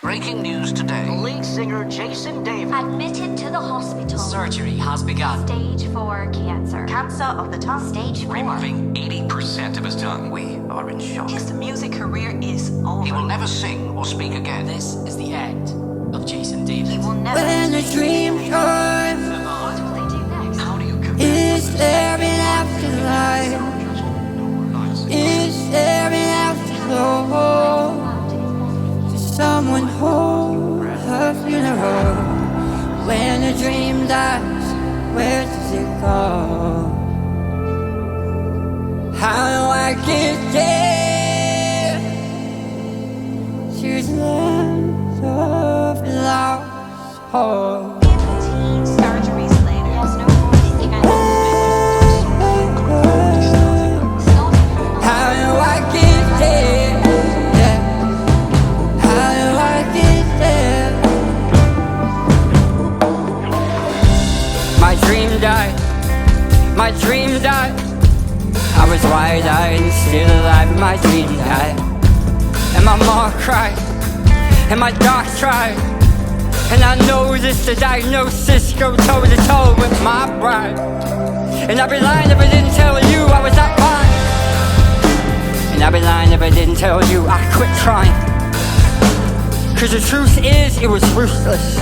Breaking news today. Lead singer Jason David admitted to the hospital. Surgery has begun. Stage 4 cancer. Cancer of the tongue. Stage 4. Removing 80% of his tongue. We are in shock. His music career is over. He will never sing or speak again. This is the end of Jason David. He will never. When the dream comes, What will they do next? How do you commit? is there an afterlife? Is there an afterglow? Does someone hold a funeral? When a dream dies, where does it go? How do I get there? To the land of lost hope. 15 surgeries later. He has no voice. He can't How do I get there? Yeah. How do I get there? My dream died. My dream died. I was wide-eyed and still alive, and my dream died. And my mom cried, and my doc tried. And I know this, the diagnosis go toe to toe with my pride. And I'd be lying if I didn't tell you I was not fine. And I'd be lying if I didn't tell you I quit trying. Cause the truth is, it was ruthless.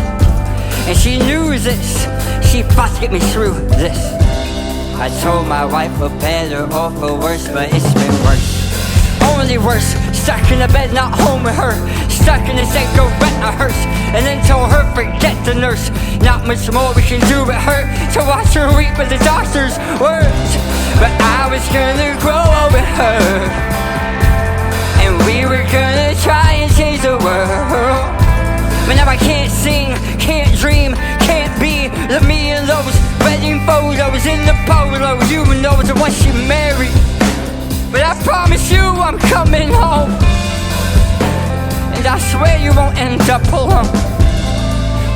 And she knew this, she fought to get me through this. I told my wife for better or for worse, but it's been worse. Only worse, stuck in the bed, not home with her. Stuck in the state, go rent a hearse. And then told her, forget the nurse. Not much more we can do but hurt. To watch her weep with the doctor's words. But I was gonna grow up with her. And we were gonna try and change the world. But now I can't sing, can't dream, can't be the me and those wedding photos in the polo. You know the one she married. But I promise you I'm coming home. And I swear you won't end up alone.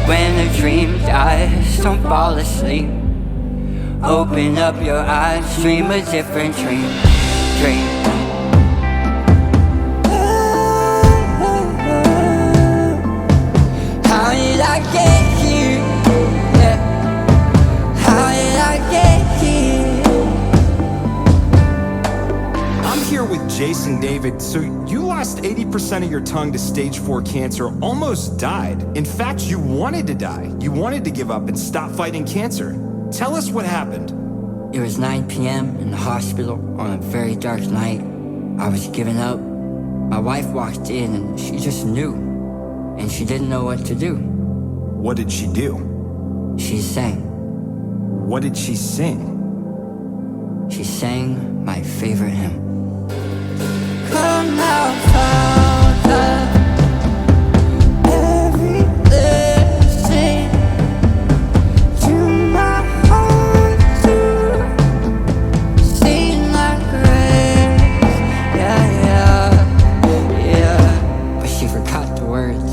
When a dream dies, don't fall asleep. Open up your eyes, dream a different dream. Dream. How did I get here? Yeah. How did I get here? I'm here with Jason David. So you lost 80% of your tongue to stage 4 cancer, almost died. In fact, you wanted to die. You wanted to give up and stop fighting cancer. Tell us what happened. It was 9 p.m. in the hospital on a very dark night. I was giving up. My wife walked in and she just knew. And she didn't know what to do. What did she do? She sang. What did she sing? She sang my favorite hymn. Come now, Father, every blessing to my heart to sing like grace. Yeah, yeah, yeah. But she forgot the words,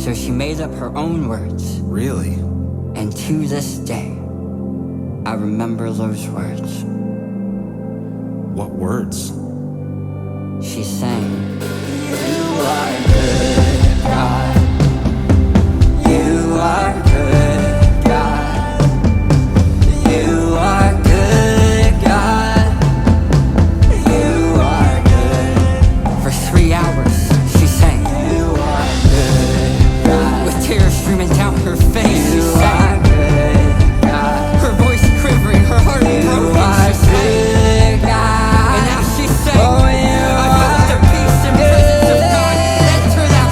so she made up her own words. Really? And to this day, I remember those words. What words? She sang, you are good, God. You are good, God. You are good, God. You are good. For 3 hours, she sang, you are good, God. With tears streaming down her face, she sang, good, God. Her voice quivering, her heart broken. You are good, God. And now she sang, I found the peace and presence of God. Enter that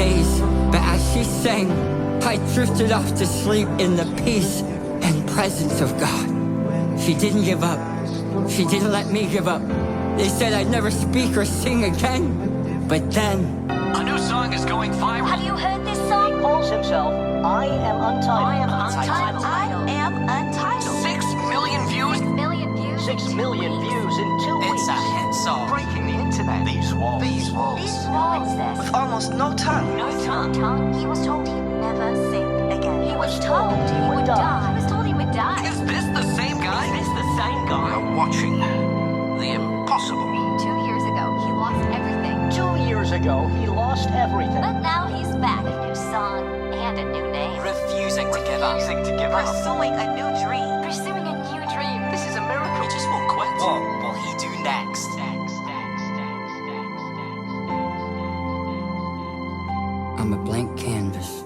days, but as she sang, I drifted off to sleep in the peace and presence of God. She didn't give up. She didn't let me give up. They said I'd never speak or sing again, but then... A new song is going viral. Have you heard this He song? calls himself I Am Untitled. I am untitled. 6 million views. 6 million views. 6 million views in 2 weeks. It's a hit song. Breaking the internet. These walls. These walls. What's this? With almost no tongue. No tongue. He was told he'd never sing again. He was told told he he would would die. die. He was told he would die. Is this the same guy? Is this the same guy? We're watching the impossible. 2 years ago, he lost everything. 2 years ago, he lost everything. But now he's back. A new song and a new name. Refusing to give up. Pursuing a new dream. Pursuing a new dream. This is a miracle. He just won't quit. What will he do next? I'm a blank canvas.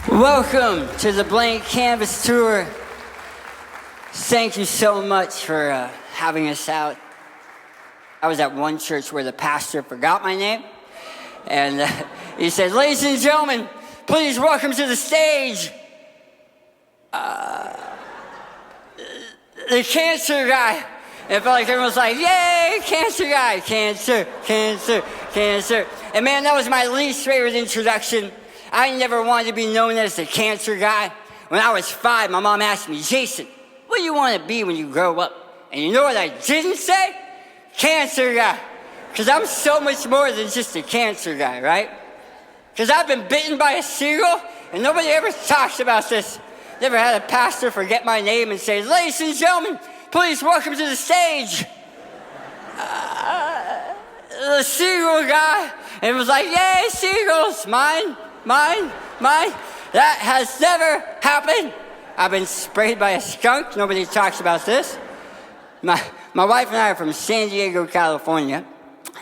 Welcome to the Blank Canvas Tour. Thank you so much for having us out. I was at one church where the pastor forgot my name, and he said, "Ladies and gentlemen, please welcome to the stage the cancer guy." And it felt like everyone was like, "Yay, cancer guy, cancer, cancer, cancer." And man, that was my least favorite introduction. I never wanted to be known as the cancer guy. When I was 5, my mom asked me, "Jason, what do you want to be when you grow up?" And you know what I didn't say? Cancer guy. Because I'm so much more than just a cancer guy, right? Because I've been bitten by a seagull, and nobody ever talks about this. Never had a pastor forget my name and say, "Ladies and gentlemen, please welcome to the stage the seagull guy." And it was like, "Yay, seagulls, mine, mine, mine." That has never happened. I've been sprayed by a skunk. Nobody talks about this. My wife and I are from San Diego, California,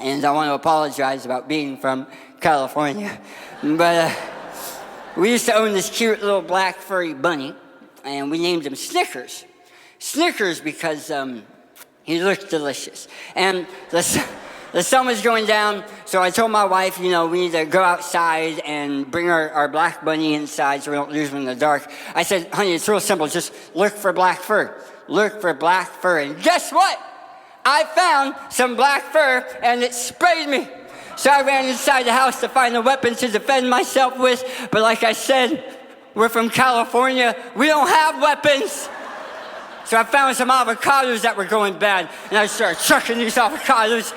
and I want to apologize about being from California. But we used to own this cute little black furry bunny, and we named him Snickers. Snickers because he looked delicious. And the sun was going down, so I told my wife, we need to go outside and bring our black bunny inside so we don't lose him in the dark. I said, "Honey, it's real simple. Just look for black fur. Look for black fur." And guess what? I found some black fur, and it sprayed me. So I ran inside the house to find a weapon to defend myself with. But like I said, we're from California. We don't have weapons. So I found some avocados that were going bad, and I started chucking these avocados.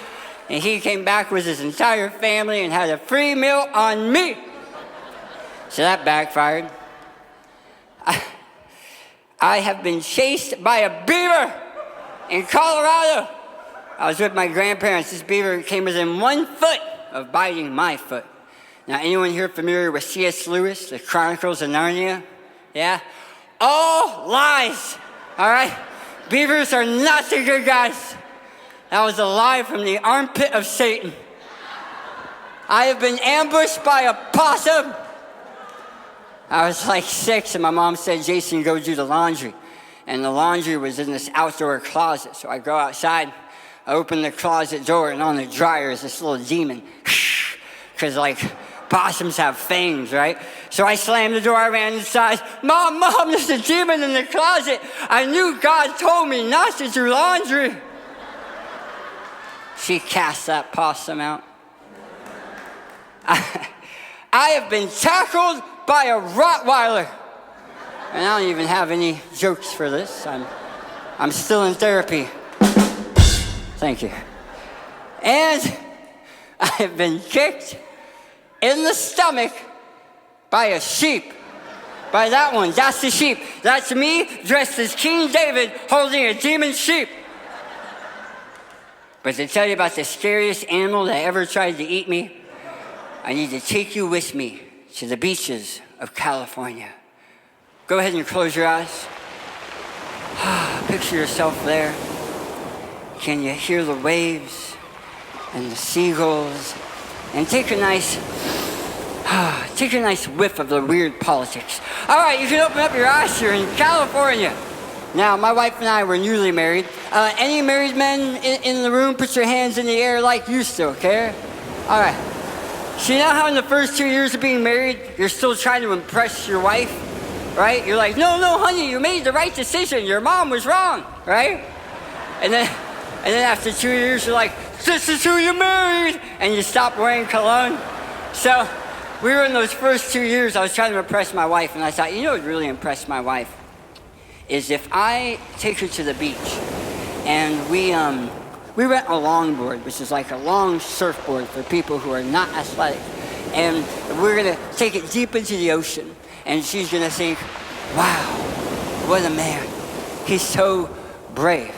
And he came back with his entire family and had a free meal on me. So that backfired. I have been chased by a beaver in Colorado. I was with my grandparents. This beaver came within 1 foot of biting my foot. Now, anyone here familiar with C.S. Lewis, The Chronicles of Narnia? Yeah? All lies, all right? Beavers are not the good guys. That was a lie from the armpit of Satan. I have been ambushed by a possum. I was like 6, and my mom said, "Jason, go do the laundry." And the laundry was in this outdoor closet. So I go outside, I open the closet door, and on the dryer is this little demon. Because, possums have fangs, right? So I slammed the door, I ran inside. Mom, there's a demon in the closet. I knew God told me not to do laundry. She cast that possum out. I have been tackled by a Rottweiler. And I don't even have any jokes for this. I'm still in therapy. Thank you. And I have been kicked in the stomach by a sheep. By that one, that's the sheep. That's me dressed as King David holding a demon sheep. But to tell you about the scariest animal that ever tried to eat me, I need to take you with me to the beaches of California. Go ahead and close your eyes. Picture yourself there. Can you hear the waves and the seagulls? And take a nice whiff of the weird politics. All right, you can open up your eyes. You're in California. Now, my wife and I were newly married. Any married men in the room, put your hands in the air like you still care. All right. So you know how in the first 2 years of being married, you're still trying to impress your wife, right? You're like, no, honey, you made the right decision. Your mom was wrong, right? And then after 2 years, you're like, this is who you married, and you stop wearing cologne. So we were in those first 2 years, I was trying to impress my wife, and I thought, you know what would really impress my wife is if I take her to the beach, and we rent a longboard, which is like a long surfboard for people who are not athletic, and we're gonna take it deep into the ocean, and she's gonna think, wow, what a man, he's so brave.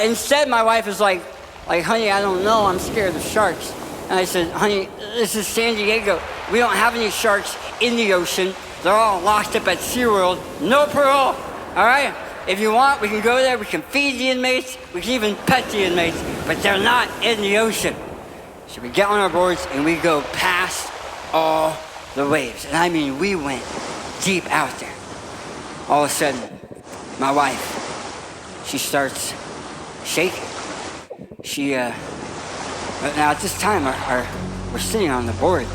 Instead, my wife is like, honey, I don't know, I'm scared of sharks. And I said, honey, this is San Diego. We don't have any sharks in the ocean. They're all locked up at SeaWorld. No parole, all right? If you want, we can go there, we can feed the inmates, we can even pet the inmates, but they're not in the ocean. So we get on our boards and we go past all the waves. And I mean, we went deep out there. All of a sudden, my wife, she starts shaking. Now at this time, we're sitting on the board,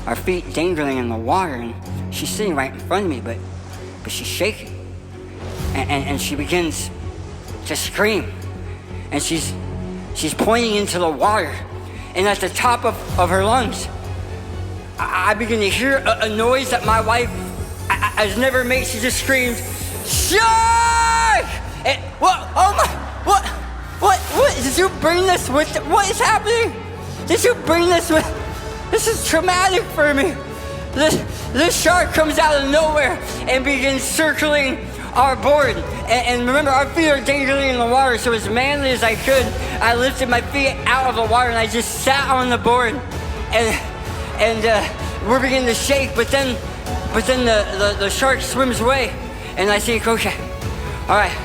our feet dangling in the water, and she's sitting right in front of me, but she's shaking. And she begins to scream. And she's pointing into the water. And at the top of her lungs, I begin to hear a noise that my wife has never made. She just screams, shark! And what? Did you bring this with you? What is happening? Did you bring this with? This is traumatic for me. This shark comes out of nowhere and begins circling our board. And remember, our feet are dangling in the water, so as manly as I could, I lifted my feet out of the water and I just sat on the board. And we're beginning to shake, but then the shark swims away. And I think, okay, all right,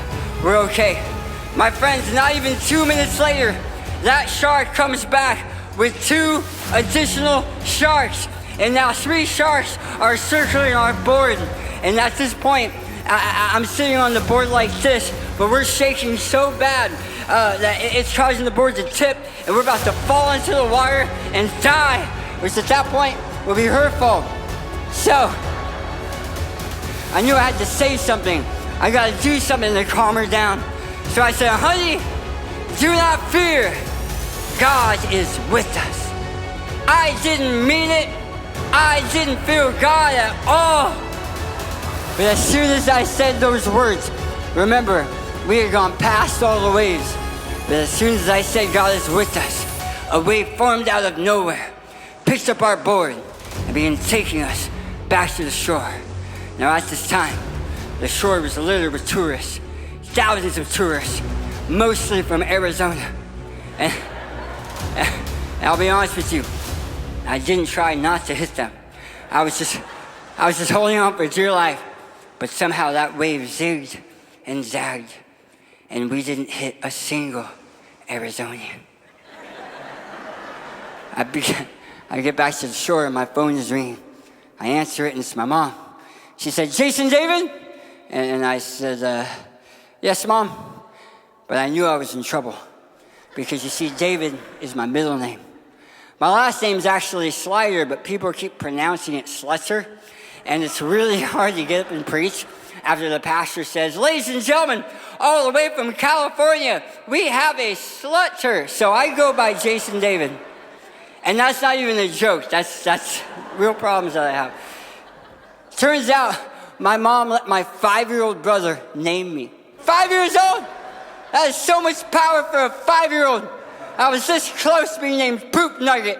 we're okay. My friends, not even 2 minutes later, that shark comes back with 2 additional sharks. And now 3 sharks are circling our board. And at this point, I'm sitting on the board like this, but we're shaking so bad that it's causing the board to tip, and we're about to fall into the water and die, which at that point will be her fault. So, I knew I had to say something. I gotta do something to calm her down. So I said, honey, do not fear. God is with us. I didn't mean it. I didn't feel God at all. But as soon as I said those words, remember, we had gone past all the waves. But as soon as I said God is with us, a wave formed out of nowhere, picked up our board, and began taking us back to the shore. Now at this time, the shore was littered with tourists, thousands of tourists, mostly from Arizona. And I'll be honest with you, I didn't try not to hit them. I was just holding on for dear life. But somehow that wave zigged and zagged, and we didn't hit a single Arizonian. I get back to the shore and my phone is ringing. I answer it and it's my mom. She said, Jason David? And I said, yes, Mom. But I knew I was in trouble because you see, David is my middle name. My last name is actually Slider, but people keep pronouncing it Slutzer. And it's really hard to get up and preach after the pastor says, ladies and gentlemen, all the way from California, we have a slutter. So I go by Jason David. And that's not even a joke. That's real problems that I have. Turns out my mom let my 5-year-old brother name me. 5 years old? That is so much power for a 5-year-old. I was this close to being named Poop Nugget.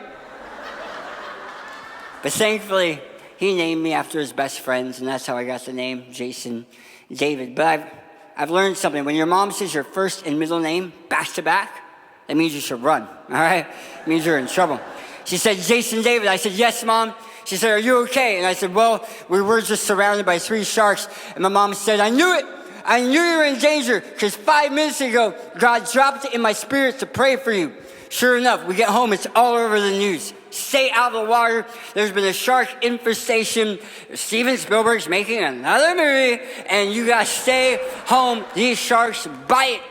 But thankfully, he named me after his best friends, and that's how I got the name Jason David. But I've learned something. When your mom says your first and middle name back to back, that means you should run, all right? It means you're in trouble. She said, Jason David. I said, yes, Mom. She said, are you okay? And I said, well, we were just surrounded by 3 sharks. And my mom said, I knew it. I knew you were in danger because 5 minutes ago, God dropped it in my spirit to pray for you. Sure enough, we get home, it's all over the news. stay out of the water. There's been a shark infestation. Steven Spielberg's making another movie, and you gotta stay home. These sharks bite.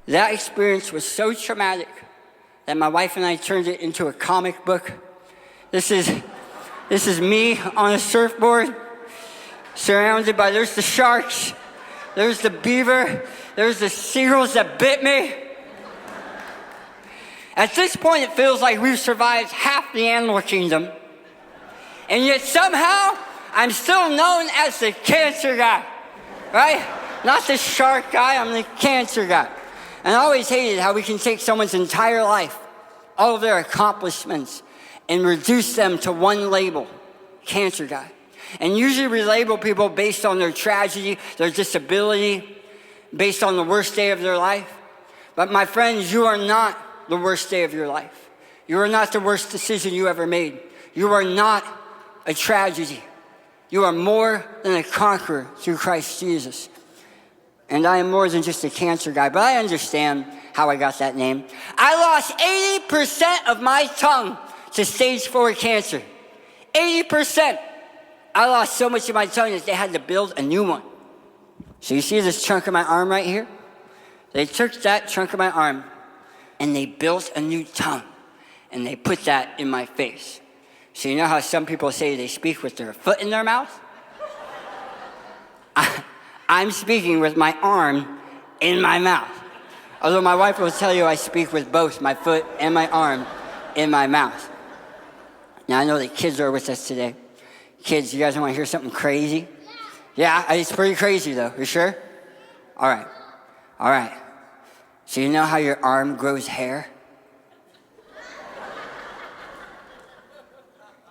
That experience was so traumatic that my wife and I turned it into a comic book. This is me on a surfboard, surrounded by, there's the sharks, there's the beaver, there's the seagulls that bit me. At this point, it feels like we've survived half the animal kingdom, and yet somehow, I'm still known as the cancer guy, right? Not the shark guy, I'm the cancer guy. And I always hated how we can take someone's entire life, all of their accomplishments, and reduce them to one label, cancer guy. And usually we label people based on their tragedy, their disability, based on the worst day of their life. But my friends, you are not the worst day of your life. You are not the worst decision you ever made. You are not a tragedy. You are more than a conqueror through Christ Jesus. And I am more than just a cancer guy, but I understand how I got that name. I lost 80% of my tongue to stage 4 cancer. 80%. I lost so much of my tongue that they had to build a new one. So you see this chunk of my arm right here? They took that chunk of my arm and they built a new tongue and they put that in my face. So you know how some people say they speak with their foot in their mouth? I'm speaking with my arm in my mouth. Although my wife will tell you I speak with both my foot and my arm in my mouth. Now I know the kids are with us today. Kids, you guys want to hear something crazy? Yeah, it's pretty crazy though. You sure? All right. So you know how your arm grows hair?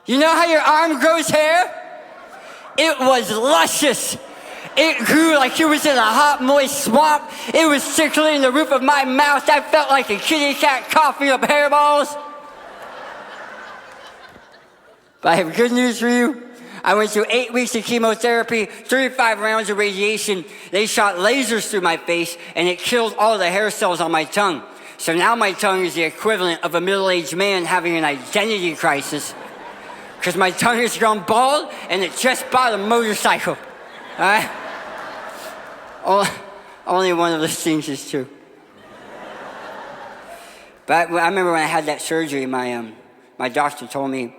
You know how your arm grows hair? It was luscious. It grew like it was in a hot, moist swamp. It was tickling the roof of my mouth. I felt like a kitty cat coughing up hairballs. But I have good news for you. I went through 8 weeks of chemotherapy, 35 rounds of radiation. They shot lasers through my face, and it killed all the hair cells on my tongue. So now my tongue is the equivalent of a middle-aged man having an identity crisis. Because my tongue has gone bald, and it just bought a motorcycle. All right? Only one of those things is true. But I remember when I had that surgery, my doctor told me,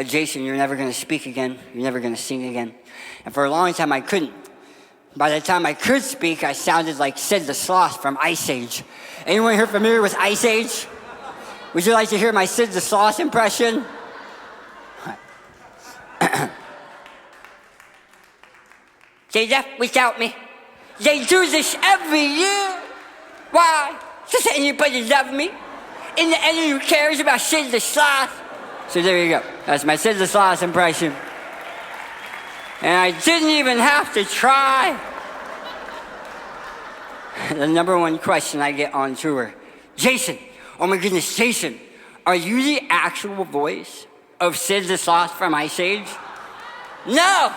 Jason, you're never going to speak again. You're never going to sing again. And for a long time, I couldn't. By the time I could speak, I sounded like Sid the Sloth from Ice Age. Anyone here familiar with Ice Age? Would you like to hear my Sid the Sloth impression? They left without me. They do this every year. Why? Does anybody love me? In the end, who cares about Sid the Sloth? So there you go. That's my Sid the Sloth impression. And I didn't even have to try. The number one question I get on tour, Jason, oh my goodness, Jason, are you the actual voice of Sid the Sloth from Ice Age? No!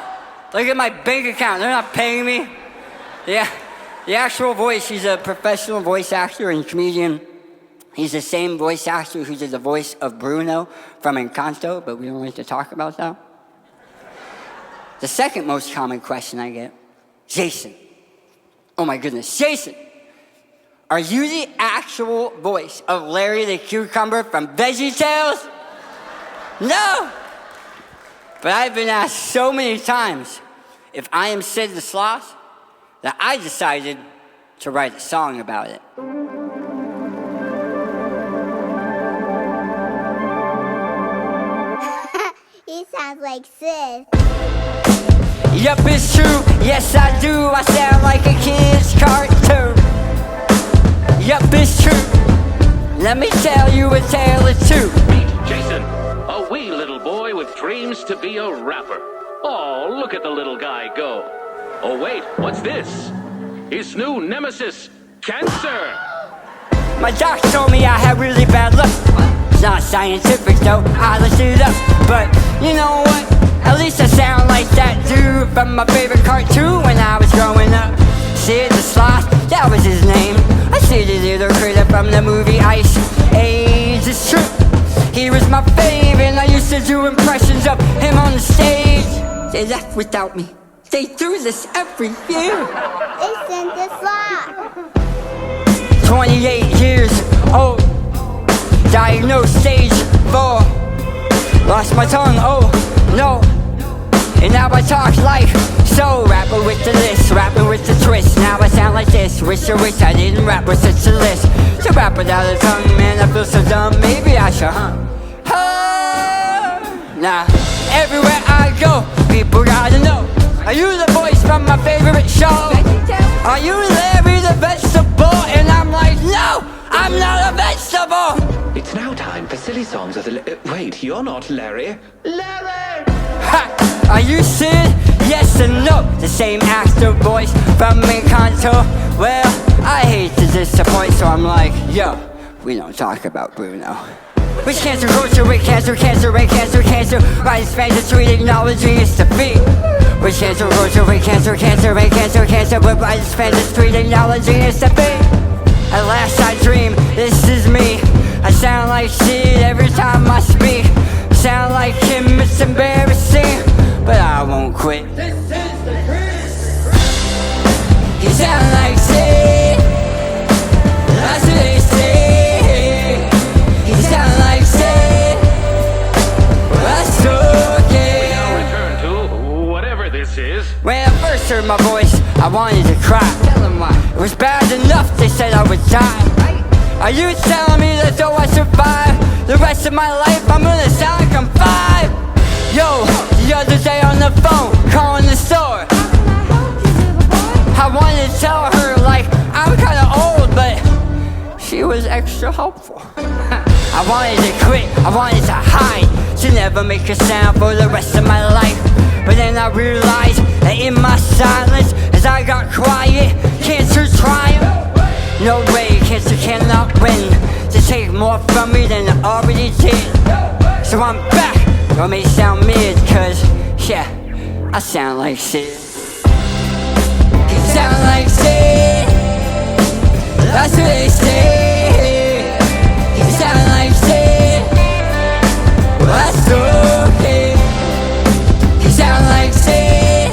Look at my bank account, they're not paying me. Yeah, the actual voice, he's a professional voice actor and comedian. He's the same voice actor who did the voice of Bruno from Encanto, but we don't like to talk about that. The second most common question I get, Jason, oh my goodness, Jason, are you the actual voice of Larry the Cucumber from VeggieTales? No! But I've been asked so many times if I am Sid the Sloth that I decided to write a song about it. He sounds like Sid. Yup, it's true. Yes, I do. I sound like a kid's cartoon. Yup, it's true. Let me tell you a tale or two. Meet Jason, a wee little boy with dreams to be a rapper. Oh, look at the little guy go. Oh, wait, what's this? His new nemesis, cancer. My doc told me I had really bad luck. It's not scientific though, I looked it up. But you know what? At least I sound like that dude from my favorite cartoon when I was growing up. Sid the Sloth, that was his name. I see the little critter from the movie Ice Age. is true. He was my fave, and I used to do impressions of him on the stage. They left without me. They do this every year. It's Santa's Claus. 28 years old, diagnosed stage 4. Lost my tongue, oh no. And now I talk like so. Rapper with the list, rapping with the twist. Now I sound like this. Wish I didn't rap with such a list. To rap without a tongue, man, I feel so dumb. Maybe I should, Nah, everywhere I go, people gotta know. Are you the voice from my favorite show? Are you Larry the vegetable? And I'm like, no, I'm not a vegetable. It's now time for silly songs of the... wait, you're not Larry. Larry! Ha! Are you Sid? Yes and no. The same actor voice from Encanto. Well, I hate to disappoint, so I'm like, yo, we don't talk about Bruno. Which cancer culture with cancer, rate cancer, writing Spanish, tweet acknowledging its defeat. Which cancer culture with cancer, rate cancer, but writing Spanish, tweet acknowledging its defeat. At last I dream, this is me. I sound like Sid every time I speak. Sound like him, it's embarrassing, but I won't quit. This is the He sound like Sid, that's what they say. He sound like Sid, that's okay. We now return to whatever this is. When I first heard my voice, I wanted to cry. Tell them why. It was bad enough, they said I would die. Are you telling me that though I survive the rest of my life, I'm gonna sound like I'm 5? Yo, the other day on the phone, calling the store, I wanted to tell her, like, I'm kinda old, but she was extra helpful. I wanted to quit, I wanted to hide, to never make a sound for the rest of my life. But then I realized that in my silence, as I got quiet, cancer triumphed. No way, cancer cannot win, to take more from me than it already did. So I'm back, though it may sound mid, cause, yeah, I sound like Sid. You sound like Sid, that's what they say. You sound like Sid, well, that's okay. You sound like Sid,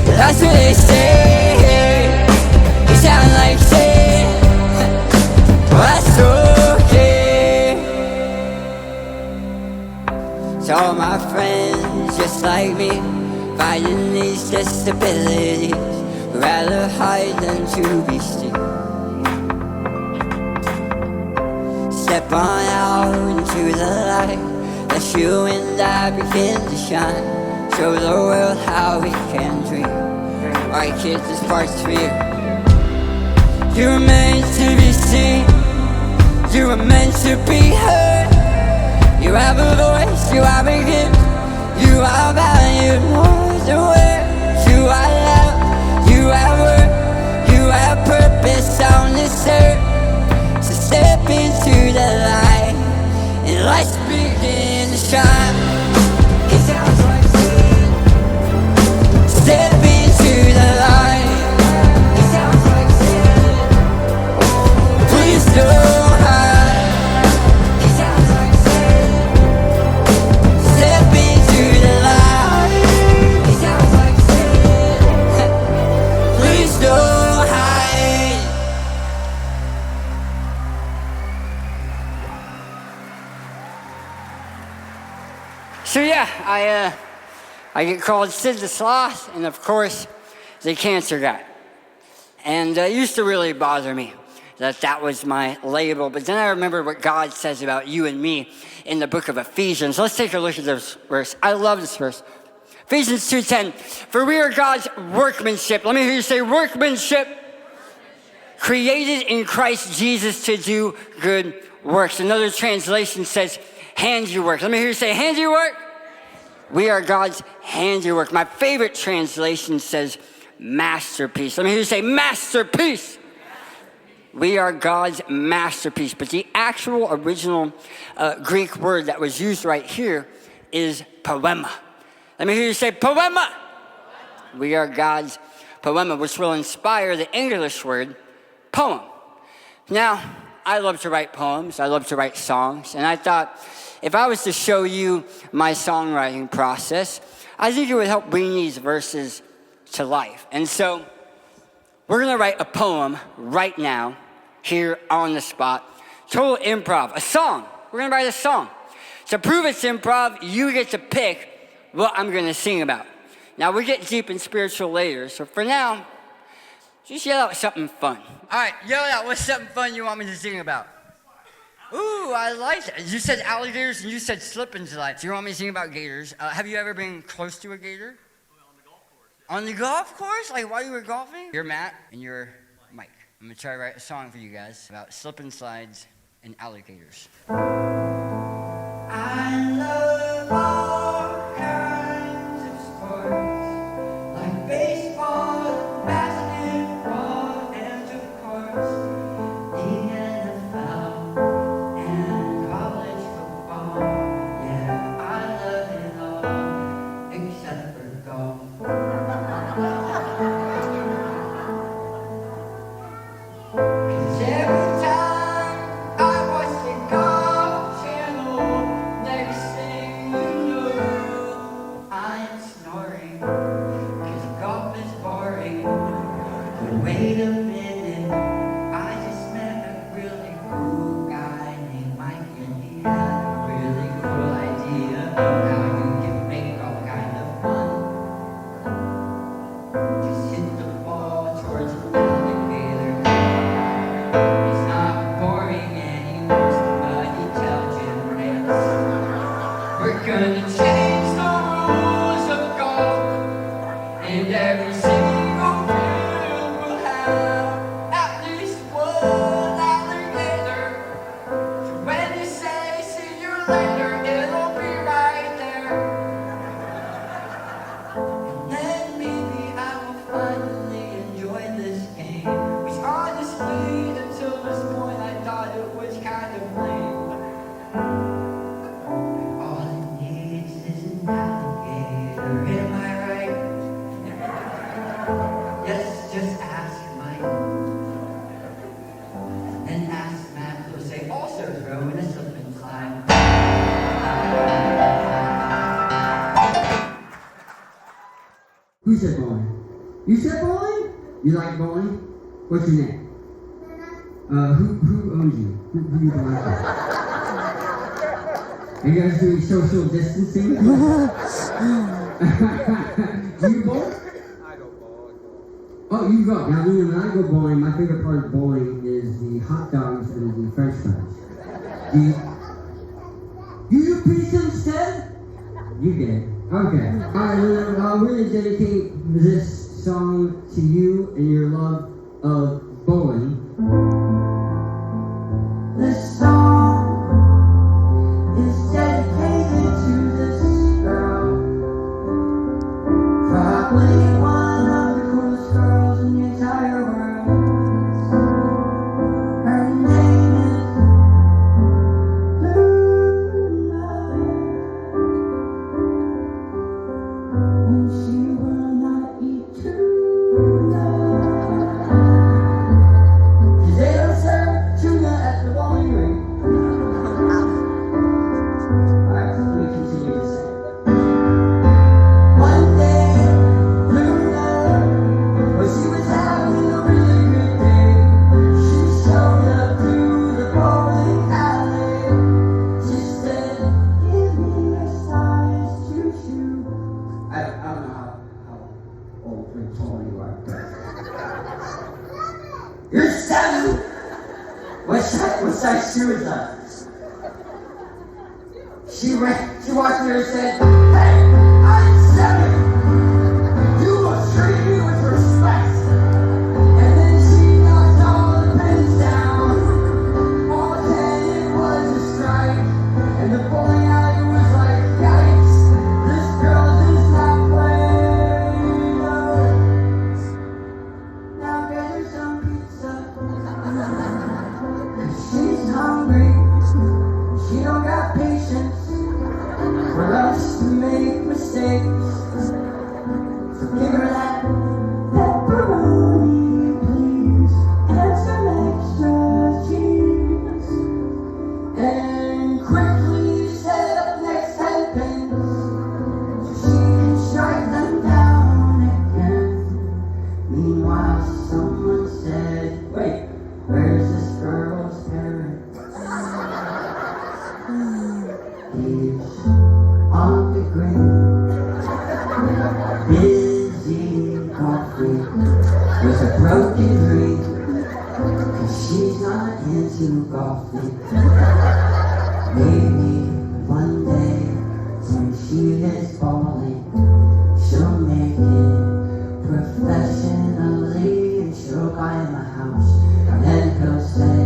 that's what they say. You sound like Sid, well, that's okay. So all my friends just like me, fighting these disabilities, rather hide than to be seen. Step on out into the light, let you and I begin to shine. Show the world how we can dream. Alright kids, this part's for you. You were meant to be seen, you were meant to be heard. You have a voice, you have a gift, you are valued more than words. You are love, you have worth, you have purpose on this earth. So step into the light, and let's begin to shine. It sounds like sin. Step into the light. It sounds like sin. Please don't hide. It sounds like sin. Step into the light. It sounds like sin. Please don't hide. So yeah, I get called Sid the Sloth, and of course, the cancer guy. And it used to really bother me that was my label, but then I remember what God says about you and me in the book of Ephesians. Let's take a look at this verse. I love this verse. Ephesians 2:10, for we are God's workmanship. Let me hear you say workmanship. Created in Christ Jesus to do good works. Another translation says handiwork. Let me hear you say handiwork. We are God's handiwork. My favorite translation says masterpiece. Let me hear you say masterpiece. We are God's masterpiece. But the actual original Greek word that was used right here is poema. Let me hear you say poema. We are God's poema, which will inspire the English word poem. Now, I love to write poems. I love to write songs. And I thought, if I was to show you my songwriting process, I think it would help bring these verses to life. And so we're going to write a poem right now, here on the spot. Total improv, a song. We're going to write a song. To prove it's improv, you get to pick what I'm going to sing about. Now, we get deep in spiritual later, so for now, just yell out something fun. All right, yell out what's something fun you want me to sing about. Ooh, I like that. You said alligators and you said slip and slides. You want me to sing about gators. Have you ever been close to a gator? On the golf course. Yeah. On the golf course? Like while you were golfing? You're Matt and you're Mike. I'm going to try to write a song for you guys about slip and slides and alligators. I love all kinds of sports, like baseball, basketball, and of course, the NFL and college football. Yeah, I love it all, except for golf. 'Cause every time I watch the golf channel, next thing you know, I am snoring. 'Cause golf is boring. But wait a minute, I just met a really cool guy named Mike, and he had a really cool idea of how you can make all kind of fun. Just hit the ball towards an alligator. It's not boring anymore, somebody tell Jim Rance. We're gonna change the rules of golf, and every single field will have at least one alligator. So when you say see you later, it'll be right there. And then maybe I will finally enjoy this game, which honestly, until this point, I thought it was kind of lame. All it needs is an alligator, am I right? Yes, just ask Mike. And ask Matt, who'll say, also throw in a slip and slide. Who said bowling? You said bowling? You like bowling? What's your name? Who owns you? Who you belong to? Are you guys doing social distancing? Do you bowl? I don't bowl. Oh, you go. Now, when I go bowling, my favorite part of bowling is the hot dogs and the french fries. You do pizza instead? You did. Okay. Alright, we're going to dedicate this song to you and your love of bowling. This song is dedicated to this girl. Probably one of the coolest girls in the entire world. Her name is Luna, and she will not eat tuna. 'Cause they don't serve tuna at the bowling rink. Alright, let me continue to say. One day, Luna, when she was having a really good day, she showed up to the bowling alley. She said, give me a size 2 shoe. I don't know how old or tall you are, but you're 7! What size shoe is that? She walked in and said, hey, I'm 7! You must treat me with respect! And then she knocked all the pins down. All 10, it was a strike. And the bowling alley was like, yikes! This girl does not play no. Now get her some pizza. She's hungry. She don't got patience for us to make mistakes. So give her that pepperoni, please, and some extra cheese. years on the green. Busy coffee with a broken dream, 'cause she's not into coffee. Maybe one day when she is falling, she'll make it professionally, and she'll buy him a house, and then he'll say,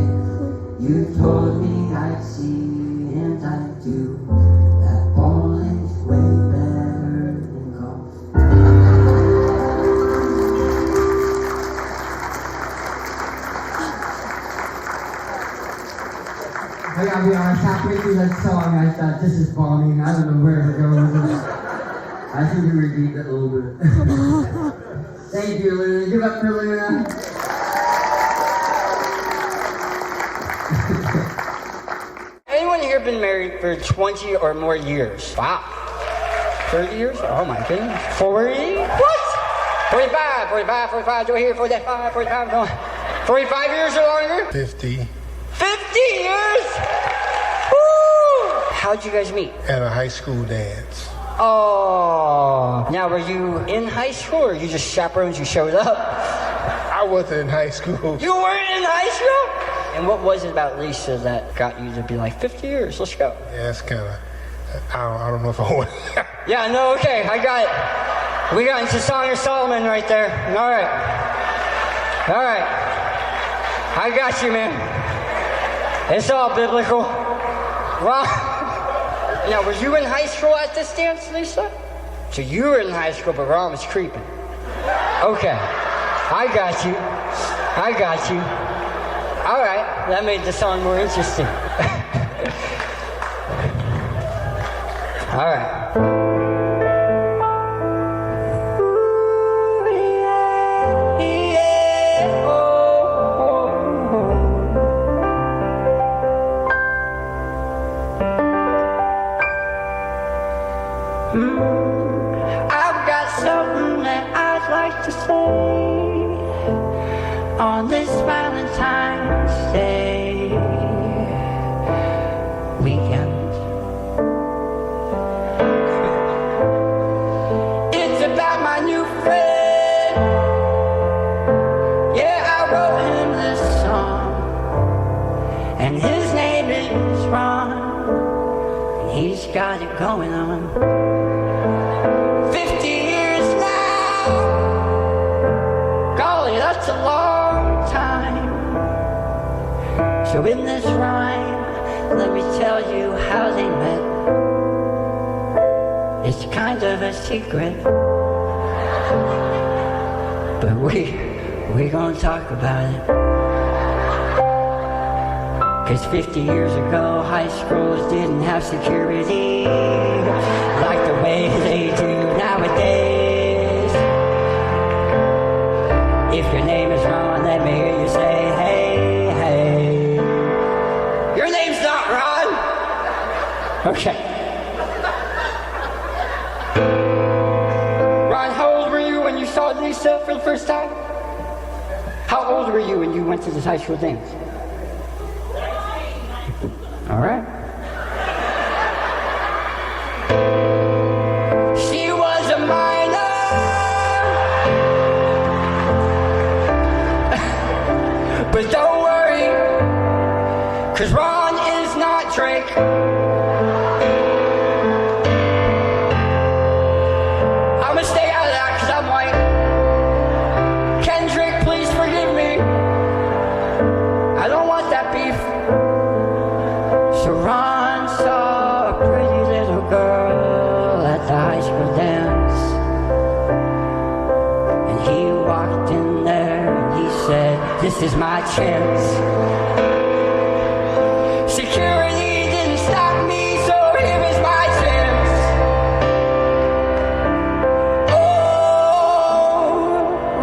you told me I'd see, and I do, that bowling's way better than golf. I gotta be honest, halfway through that song, I thought, this is bombing, I don't know where to go with this. I think we redeemed it a little bit. Thank you, Luna. Give up for Luna. Anyone here been married for 20 or more years? Wow. 30 years? Oh my goodness. 40? What? 45, 45, 45, do I hear 45, 45, no. 45 years or longer? 50. 50 years? Woo! How'd you guys meet? At a high school dance. Oh. Now, were you in high school or you just chaperones, you showed up? I wasn't in high school. You weren't in high school? And what was it about Lisa that got you to be like, 50 years, let's go? Yeah, it's kind of, I don't know if I want. Yeah, no, okay, I got it. We got into Song of Solomon right there. All right. All right. I got you, man. It's all biblical. Well, now, were you in high school at this dance, Lisa? So you were in high school, but Ron was creeping. Okay. I got you. I got you. All right. That made the song more interesting. All right. I've got something that I'd like to say on this Valentine's Day weekend. It's about my new friend. Yeah, I wrote him this song, and his name is Ron. He's got it going on. 50 years now. Golly, that's a long time. So in this rhyme, let me tell you how they met. It's kind of a secret, but we're gonna talk about it. 'Cause 50 years ago, high schools didn't have security like the way they do nowadays. If your name is Ron, let me hear you say, hey, hey. Your name's not Ron! Okay. Ron, how old were you when you saw Lisa for the first time? How old were you when you went to this high school dance? All right. She was a minor, but don't worry, 'cause Ron is not Drake. I'ma stay out of that 'cause I'm white. Kendrick, please forgive me. I don't want that beef. So Ron saw a pretty little girl at the high school dance, and he walked in there and he said, this is my chance. Security didn't stop me, so here is my chance. Oh,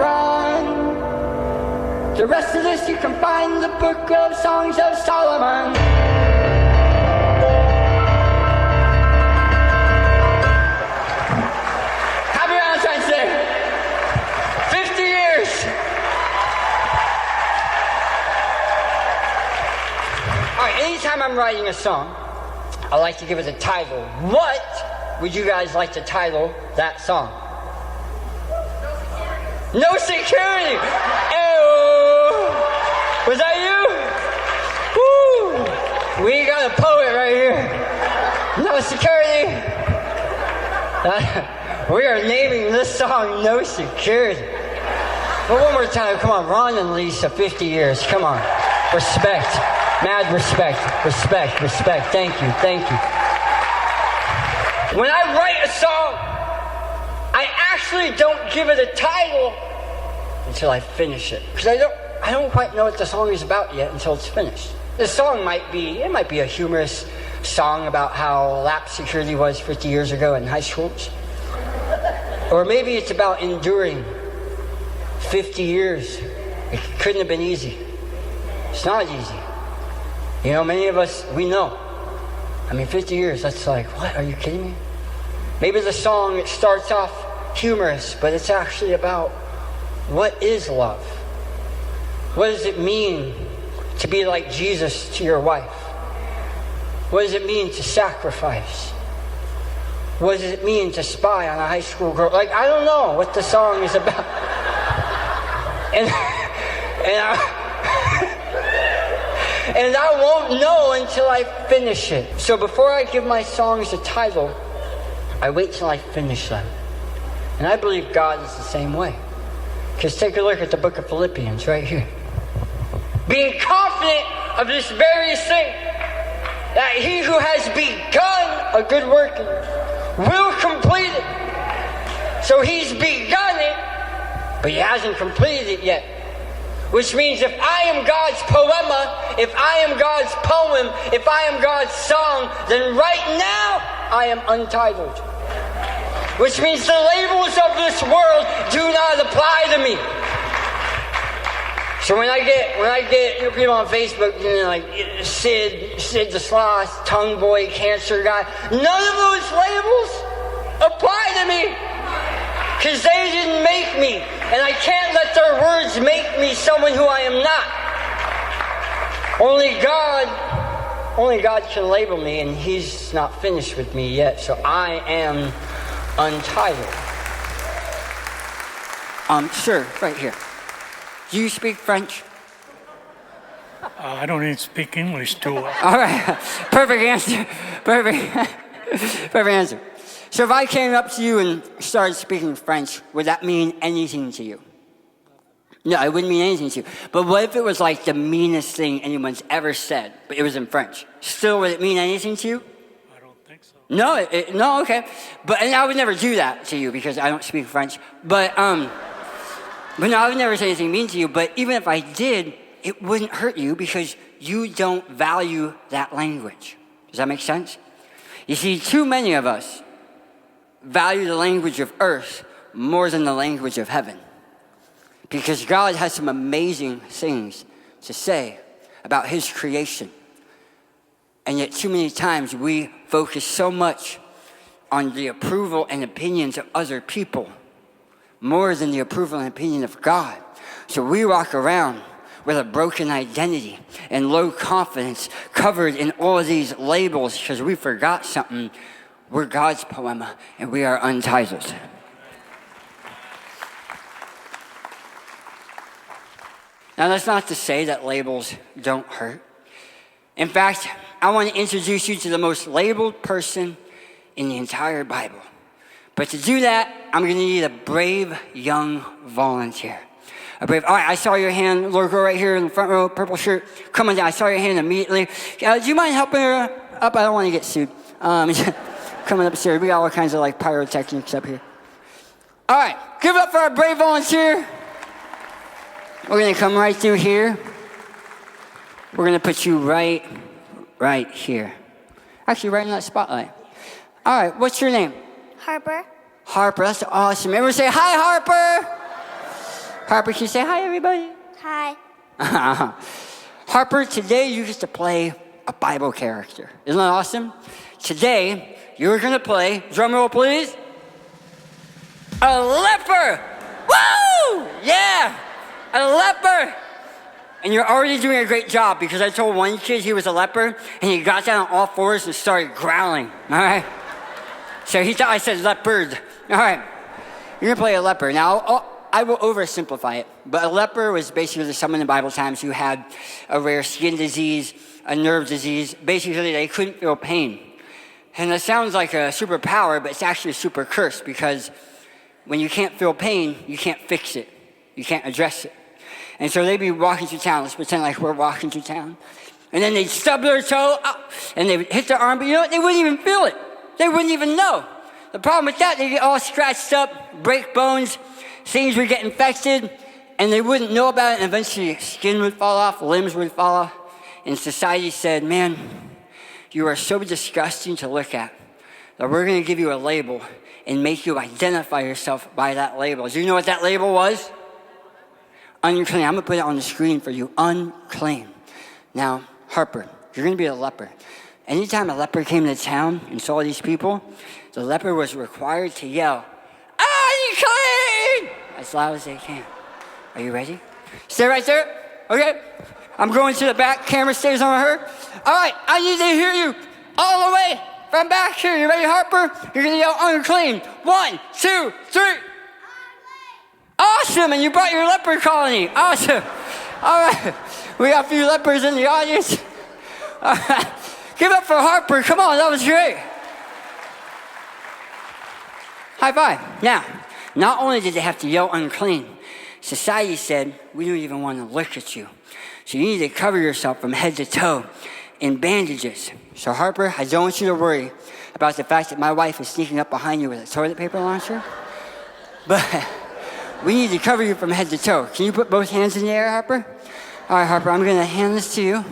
Ron. The rest of this you can find in the book of Songs of Solomon. Anytime I'm writing a song, I like to give it a title. What would you guys like to title that song? No security! Ew. Was that you? Woo! We got a poet right here. No security. We are naming this song No Security. But one more time, come on, Ron and Lisa, 50 years, come on. Respect, mad respect, respect, respect. Thank you, thank you. When I write a song, I actually don't give it a title until I finish it. Because I don't quite know what the song is about yet until it's finished. The song might be a humorous song about how lapse security was 50 years ago in high schools. Or maybe it's about enduring 50 years. It couldn't have been easy. It's not easy. You know, many of us, we know. 50 years, that's like, what, are you kidding me? Maybe the song, it starts off humorous, but it's actually about what is love? What does it mean to be like Jesus to your wife? What does it mean to sacrifice? What does it mean to spy on a high school girl? Like, I don't know what the song is about. And I won't know until I finish it. So before I give my songs a title, I wait till I finish them. And I believe God is the same way. Because take a look at the book of Philippians right here. Being confident of this very thing, that he who has begun a good work in you will complete it. So he's begun it, but he hasn't completed it yet. Which means if I am God's poema, if I am God's poem, if I am God's song, then right now I am untitled. Which means the labels of this world do not apply to me. So when I get people on Facebook, like Sid the Sloth, Tongue Boy, Cancer Guy, none of those labels apply to me. Because they didn't make me. And I can't let their words make me someone who I am not. Only God can label me, and he's not finished with me yet. So I am untitled. Sure, right here. Do you speak French? I don't even speak English too well. All right, perfect answer. Perfect answer. So if I came up to you and started speaking French, would that mean anything to you? No, it wouldn't mean anything to you. But what if it was like the meanest thing anyone's ever said, but it was in French? Still, would it mean anything to you? I don't think so. No, no, okay. And I would never do that to you because I don't speak French. But no, I would never say anything mean to you. But even if I did, it wouldn't hurt you because you don't value that language. Does that make sense? You see, too many of us value the language of earth more than the language of heaven. Because God has some amazing things to say about his creation. And yet too many times we focus so much on the approval and opinions of other people more than the approval and opinion of God. So we walk around with a broken identity and low confidence, covered in all of these labels because we forgot something. We're God's poema, and we are untitled. Now, that's not to say that labels don't hurt. In fact, I want to introduce you to the most labeled person in the entire Bible. But to do that, I'm going to need a brave young volunteer. All right, I saw your hand, little girl right here in the front row, purple shirt. Come on down, I saw your hand immediately. Do you mind helping her up? I don't want to get sued. Coming upstairs, we got all kinds of like pyrotechnics up here. All right, give it up for our brave volunteer. We're going to come right through here. We're going to put you right here. Actually, right in that spotlight. All right, what's your name? Harper. Harper, that's awesome. Everyone say, hi, Harper. Harper, can you say hi, everybody? Hi. Harper, today you get to play a Bible character. Isn't that awesome? Today, you're going to play, drum roll please, a leper. Woo! Yeah, a leper. And you're already doing a great job because I told one kid he was a leper and he got down on all fours and started growling, all right? So he thought I said leopard. All right, you're gonna play a leper. Now, I will oversimplify it, but a leper was basically someone in Bible times who had a rare skin disease, a nerve disease. Basically, they couldn't feel pain. And that sounds like a superpower, but it's actually a super curse because when you can't feel pain, you can't fix it. You can't address it. And so they'd be walking through town. Let's pretend like we're walking through town. And then they'd stub their toe and they would hit their arm, but you know what? They wouldn't even feel it. They wouldn't even know. The problem with that, they'd get all scratched up, break bones, things would get infected, and they wouldn't know about it, and eventually skin would fall off, limbs would fall off. And society said, man, you are so disgusting to look at that we're going to give you a label and make you identify yourself by that label. Do you know what that label was? Unclean. I'm going to put it on the screen for you. Unclean. Now, Harper, you're going to be a leper. Anytime a leper came to town and saw these people, the leper was required to yell, unclean, as loud as they can. Are you ready? Stay right there. Okay. I'm going to the back. Camera stays on her. All right. I need to hear you all the way from back here. You ready, Harper? You're going to yell unclean. 1, 2, 3. Awesome. And you brought your leper colony. Awesome. All right. We got a few lepers in the audience. All right. Give up for Harper. Come on. That was great. High five. Now, not only did they have to yell unclean, society said, we don't even want to look at you. So you need to cover yourself from head to toe in bandages. So Harper, I don't want you to worry about the fact that my wife is sneaking up behind you with a toilet paper launcher. But we need to cover you from head to toe. Can you put both hands in the air, Harper? All right, Harper, I'm going to hand this to you.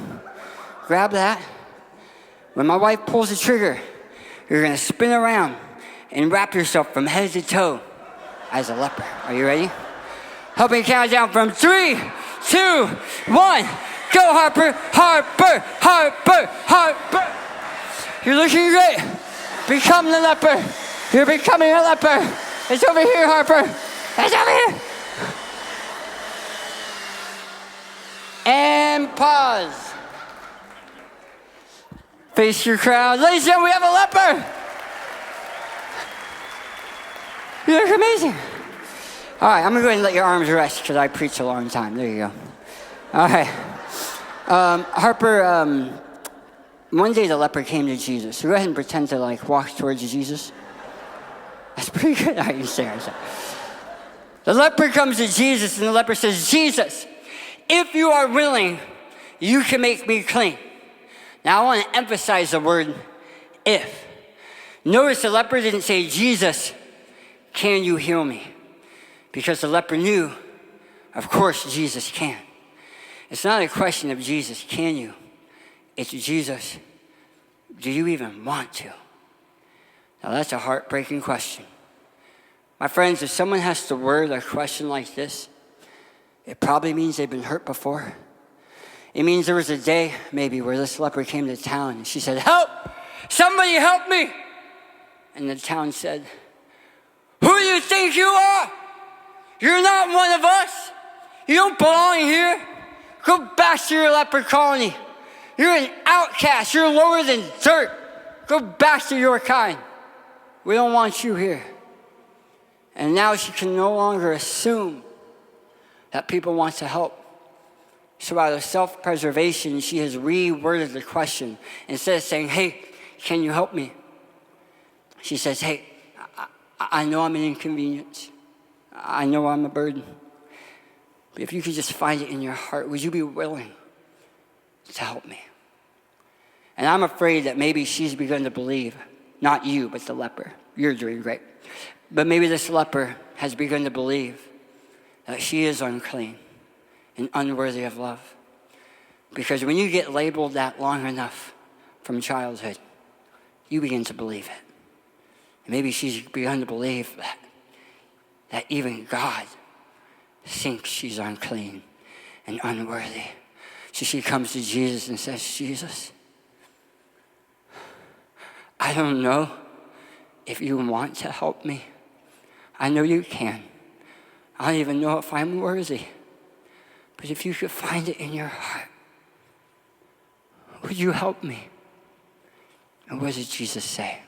Grab that. When my wife pulls the trigger, you're going to spin around and wrap yourself from head to toe as a leper. Are you ready? Help me count down from 3, 2, 1. Go, Harper, Harper, Harper, Harper. You're looking great. Become the leper. You're becoming a leper. It's over here, Harper. It's over here. And pause. Face your crowd. Ladies and gentlemen, we have a leper. You look amazing. All right, I'm going to go ahead and let your arms rest because I preach a long time. There you go. All right. Harper, one day the leper came to Jesus. So go ahead and pretend to walk towards Jesus. That's pretty good. All right, you stay. The leper comes to Jesus and the leper says, Jesus, if you are willing, you can make me clean. Now I want to emphasize the word if. Notice the leper didn't say, Jesus, can you heal me? Because the leper knew, of course, Jesus can. It's not a question of Jesus, can you? It's Jesus, do you even want to? Now that's a heartbreaking question. My friends, if someone has to word a question like this, it probably means they've been hurt before. It means there was a day, maybe, where this leper came to town and she said, help! Somebody help me! And the town said, who do you think you are? You're not one of us. You don't belong here. Go back to your leper colony. You're an outcast. You're lower than dirt. Go back to your kind. We don't want you here. And now she can no longer assume that people want to help. So out of self-preservation, she has reworded the question. Instead of saying, hey, can you help me? She says, hey, I know I'm an inconvenience. I know I'm a burden. But if you could just find it in your heart, would you be willing to help me? And I'm afraid that maybe she's begun to believe, not you, but the leper. You're doing great. But maybe this leper has begun to believe that she is unclean and unworthy of love. Because when you get labeled that long enough from childhood, you begin to believe it. And maybe she's begun to believe that even God thinks she's unclean and unworthy. So she comes to Jesus and says, Jesus, I don't know if you want to help me. I know you can. I don't even know if I'm worthy. But if you could find it in your heart, would you help me? And what did Jesus say?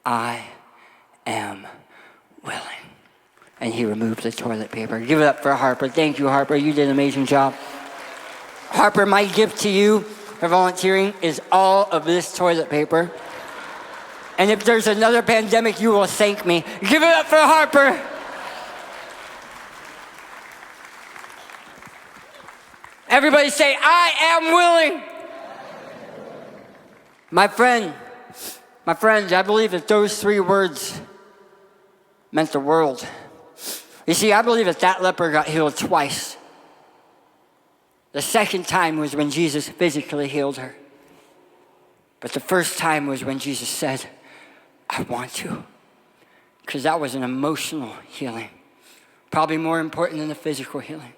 I am willing. And he removed the toilet paper. Give it up for Harper. Thank you, Harper. You did an amazing job. Harper, my gift to you for volunteering is all of this toilet paper. And if there's another pandemic, you will thank me. Give it up for Harper. Everybody say, I am willing. My friends, I believe that those 3 words meant the world. You see, I believe that leper got healed twice. The second time was when Jesus physically healed her. But the first time was when Jesus said, I want to. Because that was an emotional healing. Probably more important than the physical healing.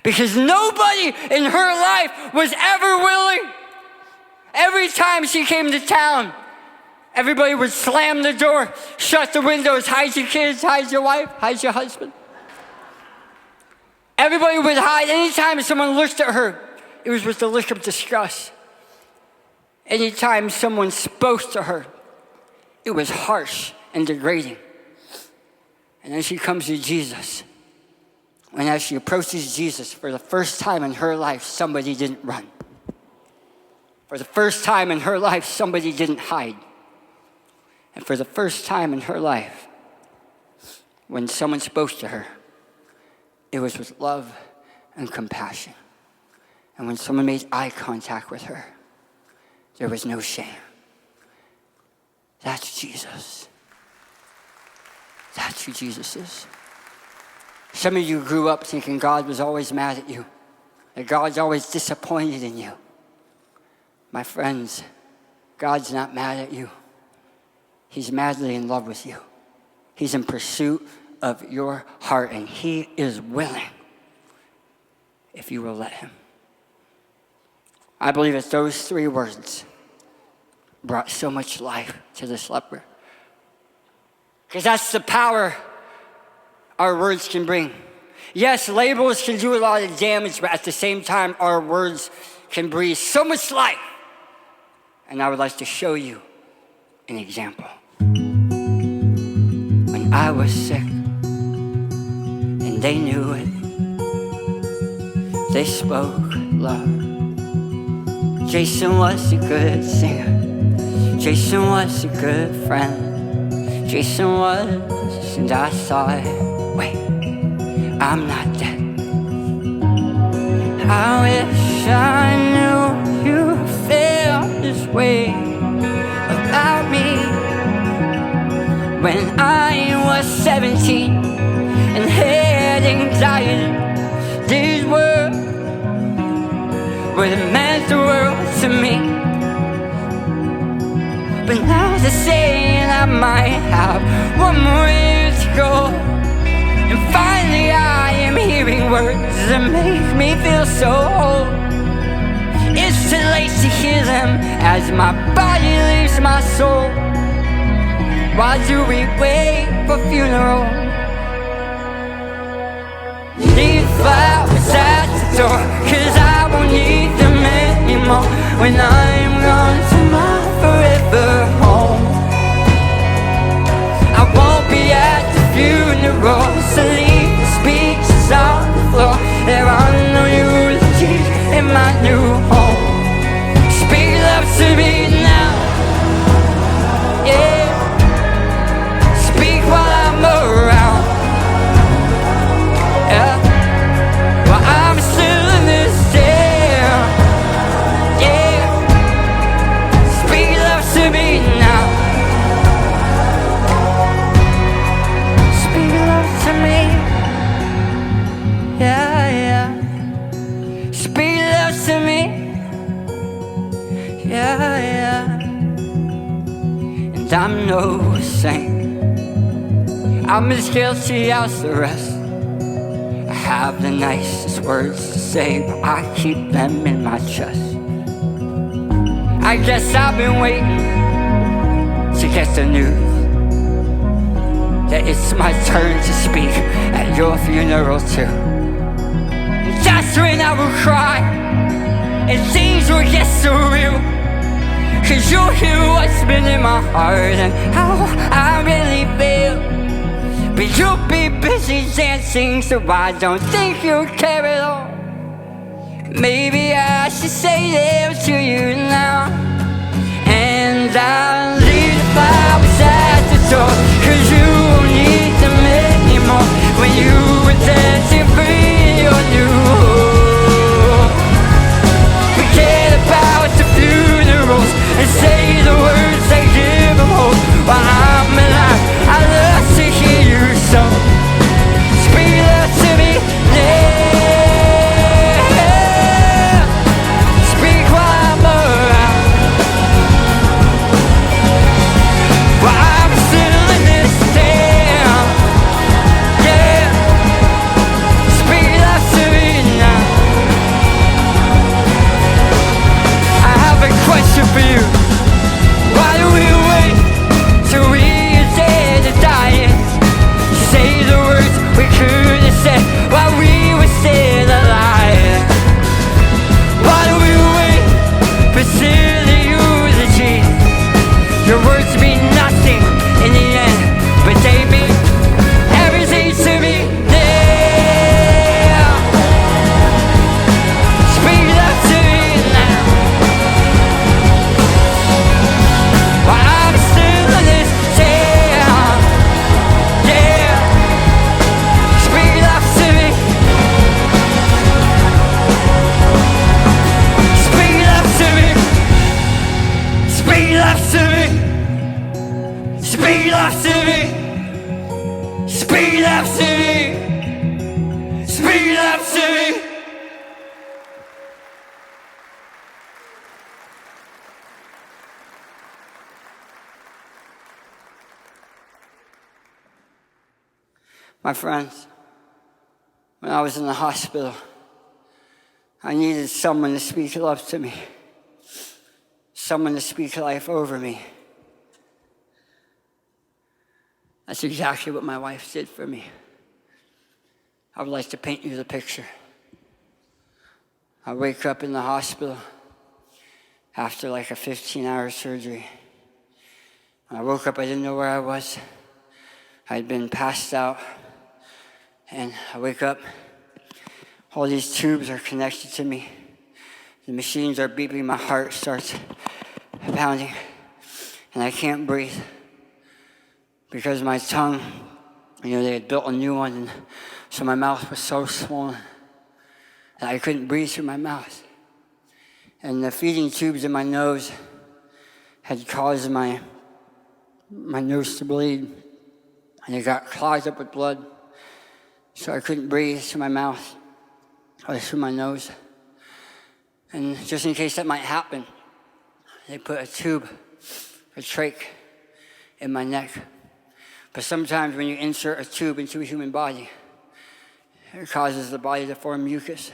Because nobody in her life was ever willing. Every time she came to town, everybody would slam the door, shut the windows, hide your kids, hide your wife, hide your husband. Everybody would hide. Anytime someone looked at her, it was with the look of disgust. Anytime someone spoke to her, it was harsh and degrading. And then she comes to Jesus. And as she approaches Jesus for the first time in her life, somebody didn't run. For the first time in her life, somebody didn't hide. And for the first time in her life, when someone spoke to her, it was with love and compassion. And when someone made eye contact with her, there was no shame. That's Jesus. That's who Jesus is. Some of you grew up thinking God was always mad at you, that God's always disappointed in you. My friends, God's not mad at you. He's madly in love with you. He's in pursuit of your heart, and he is willing if you will let him. I believe that those 3 words brought so much life to this leper. Because that's the power our words can bring. Yes, labels can do a lot of damage, but at the same time, our words can breathe so much life. And I would like to show you an example. When I was sick, and they knew it, they spoke love. Jason was a good singer. Jason was a good friend. Jason was, and I thought, wait, I'm not dead. I wish I knew you felt this way about me. When I was 17 and had anxiety, these words would have meant the world to me. But now they're saying I might have one more year to go. And finally I am hearing words that make me feel so whole. It's too late to hear them as my body leaves my soul. Why do we wait for funeral? Leave flowers at the door, 'cause I won't need them anymore when I'm gone to my forever home. I won't be at the funeral, so leave the speeches on the floor. There are no eulogies in my new home. Speak love to me now, yeah. Speak while I'm around, yeah. While I'm still in this town, yeah. Speak love to me now. Speak love to me, yeah, yeah. Speak love to me, yeah, yeah. And I'm no saint, I'm as guilty as the rest. I have the nicest words to say, but I keep them in my chest. I guess I've been waiting to get the news that it's my turn to speak at your funeral too. That's I will cry, and things will get surreal. 'Cause you'll hear what's been in my heart and how I really feel. But you'll be busy dancing, so I don't think you'll care at all. Maybe I should say them to you now. And I'll leave the flowers at the door, 'cause you won't need them anymore. When you were dancing free on your own. Forget about the funerals and say the words that give them hope. While I'm alive, I love to hear your song. Speak love to me now. Speak while I'm around. While I'm still in this town. Yeah. Speak love to me now. I have a question for you. Why do we wait till we are dead to die? Say the words we could have said while we were still alive. Why do we wait for silly eulogies? Your words mean nothing in the end, but they mean everything to me now. Speak love to me now. While I'm still in this town. Yeah. Speak love to me. Speak love to me. Speak love to me. Speak love to me. Speak love to me. Speak love to me. My friends, when I was in the hospital, I needed someone to speak love to me, someone to speak life over me. That's exactly what my wife did for me. I would like to paint you the picture. I wake up in the hospital after like a 15-hour surgery. When I woke up, I didn't know where I was. I'd been passed out. And I wake up, all these tubes are connected to me. The machines are beeping, my heart starts pounding, and I can't breathe. Because my tongue, they had built a new one, and so my mouth was so swollen that I couldn't breathe through my mouth. And the feeding tubes in my nose had caused my nose to bleed, and it got clogged up with blood. So I couldn't breathe through my mouth or through my nose. And just in case that might happen, they put a tube, a trach, in my neck. But sometimes when you insert a tube into a human body, it causes the body to form mucus.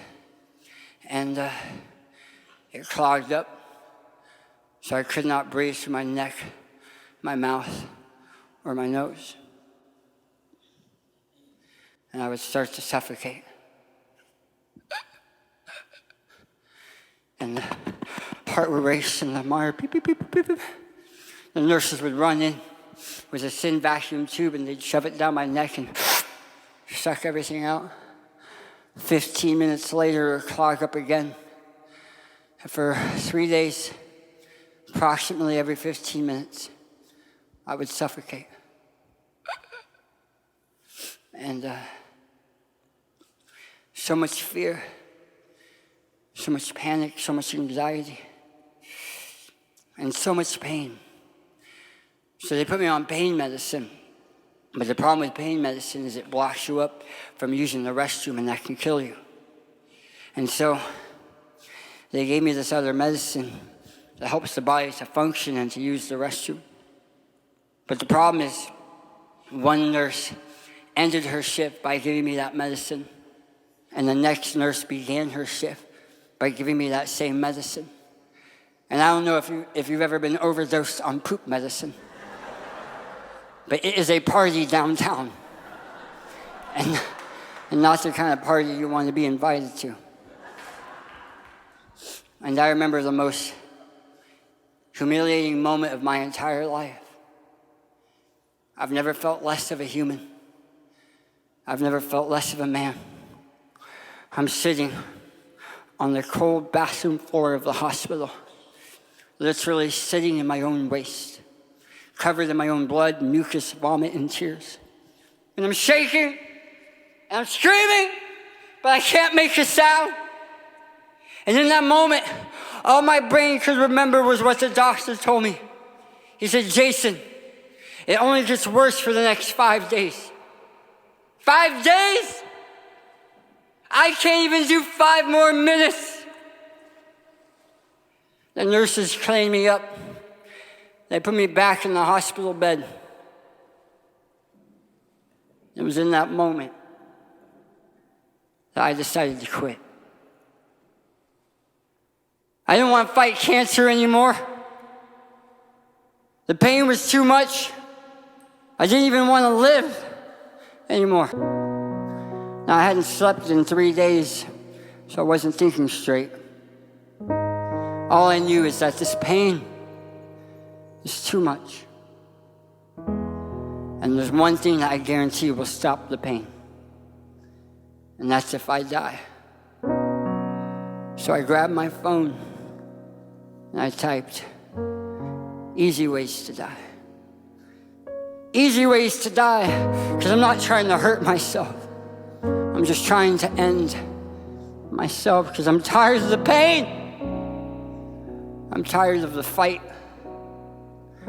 And it clogged up. So I could not breathe through my neck, my mouth, or my nose. And I would start to suffocate. And the heart would race and the monitor, beep, beep, beep, beep, beep. The nurses would run in with a thin vacuum tube and they'd shove it down my neck and suck everything out. 15 minutes later, it would clog up again. And for 3 days, approximately every 15 minutes, I would suffocate. And so much fear, so much panic, so much anxiety, and so much pain. So they put me on pain medicine. But the problem with pain medicine is it blocks you up from using the restroom, and that can kill you. And so they gave me this other medicine that helps the body to function and to use the restroom. But the problem is, one nurse ended her shift by giving me that medicine, and the next nurse began her shift by giving me that same medicine. And I don't know if you've ever been overdosed on poop medicine, but it is a party downtown, and not the kind of party you want to be invited to. And I remember the most humiliating moment of my entire life. I've never felt less of a human. I've never felt less of a man. I'm sitting on the cold bathroom floor of the hospital, literally sitting in my own waste, covered in my own blood, mucus, vomit, and tears. And I'm shaking, and I'm screaming, but I can't make a sound. And in that moment, all my brain could remember was what the doctor told me. He said, Jason, it only gets worse for the next 5 days. 5 days? I can't even do 5 more minutes. The nurses cleaned me up. They put me back in the hospital bed. It was in that moment that I decided to quit. I didn't want to fight cancer anymore. The pain was too much. I didn't even want to live anymore. Now, I hadn't slept in 3 days, so I wasn't thinking straight. All I knew is that this pain is too much. And there's one thing that I guarantee will stop the pain, and that's if I die. So I grabbed my phone and I typed, easy ways to die. Easy ways to die, because I'm not trying to hurt myself. I'm just trying to end myself because I'm tired of the pain. I'm tired of the fight.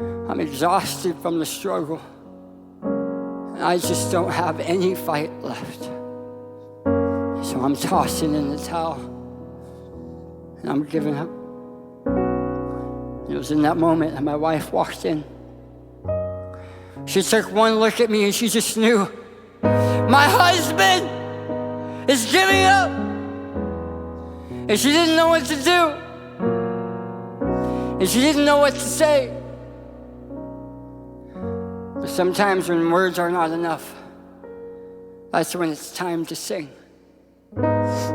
I'm exhausted from the struggle. And I just don't have any fight left. So I'm tossing in the towel. And I'm giving up. It was in that moment that my wife walked in. She took one look at me and she just knew my husband is giving up. And she didn't know what to do. And she didn't know what to say. But sometimes when words are not enough, that's when it's time to sing. But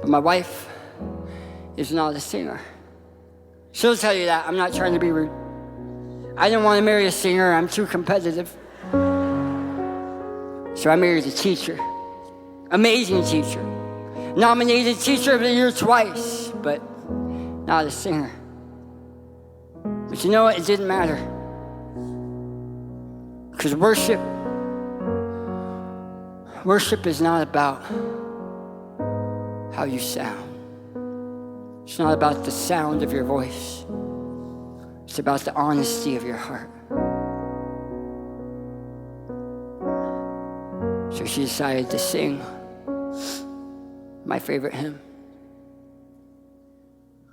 my wife is not a singer. She'll tell you that. I'm not trying to be rude. I didn't want to marry a singer. I'm too competitive. So I married a teacher. Amazing teacher. Nominated Teacher of the Year twice, but not a singer. But you know what? It didn't matter. Because worship is not about how you sound. It's not about the sound of your voice. It's about the honesty of your heart. So she decided to sing my favorite hymn.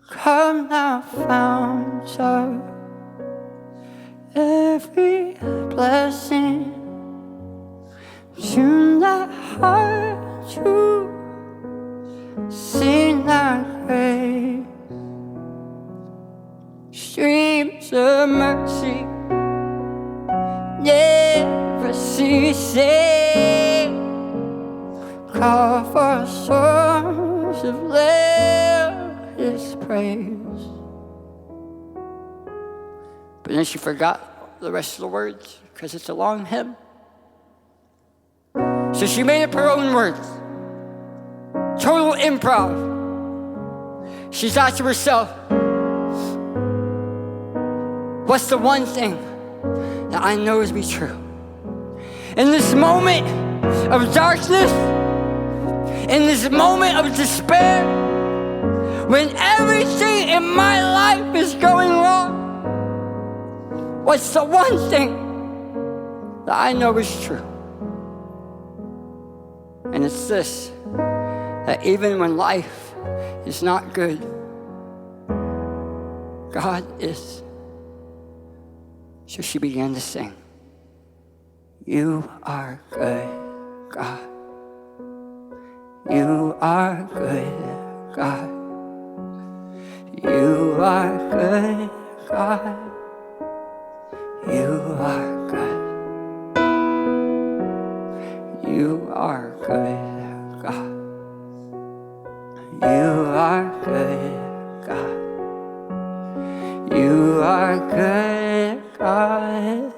Come now, fount of every blessing, tune that heart to sing that grace. Streams of mercy never ceasing, call for songs of loudest praise. But then she forgot the rest of the words because it's a long hymn. So she made up her own words. Total improv. She thought to herself, what's the one thing that I know to be true? In this moment of darkness, in this moment of despair, when everything in my life is going wrong, what's the one thing that I know is true? And it's this, that even when life is not good, God is. So she began to sing. You are good, God. You are good, God. You are good, God. You are good. You are good, God. You are good, God. You are good, God.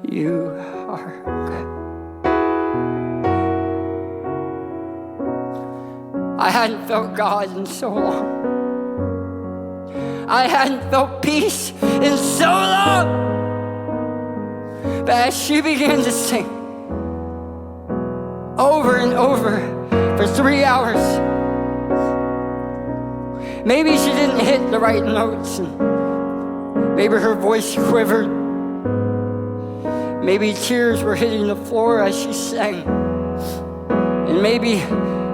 You are good. I hadn't felt God in so long. I hadn't felt peace in so long. But as she began to sing over and over for 3 hours, maybe she didn't hit the right notes, and maybe her voice quivered. Maybe tears were hitting the floor as she sang. And maybe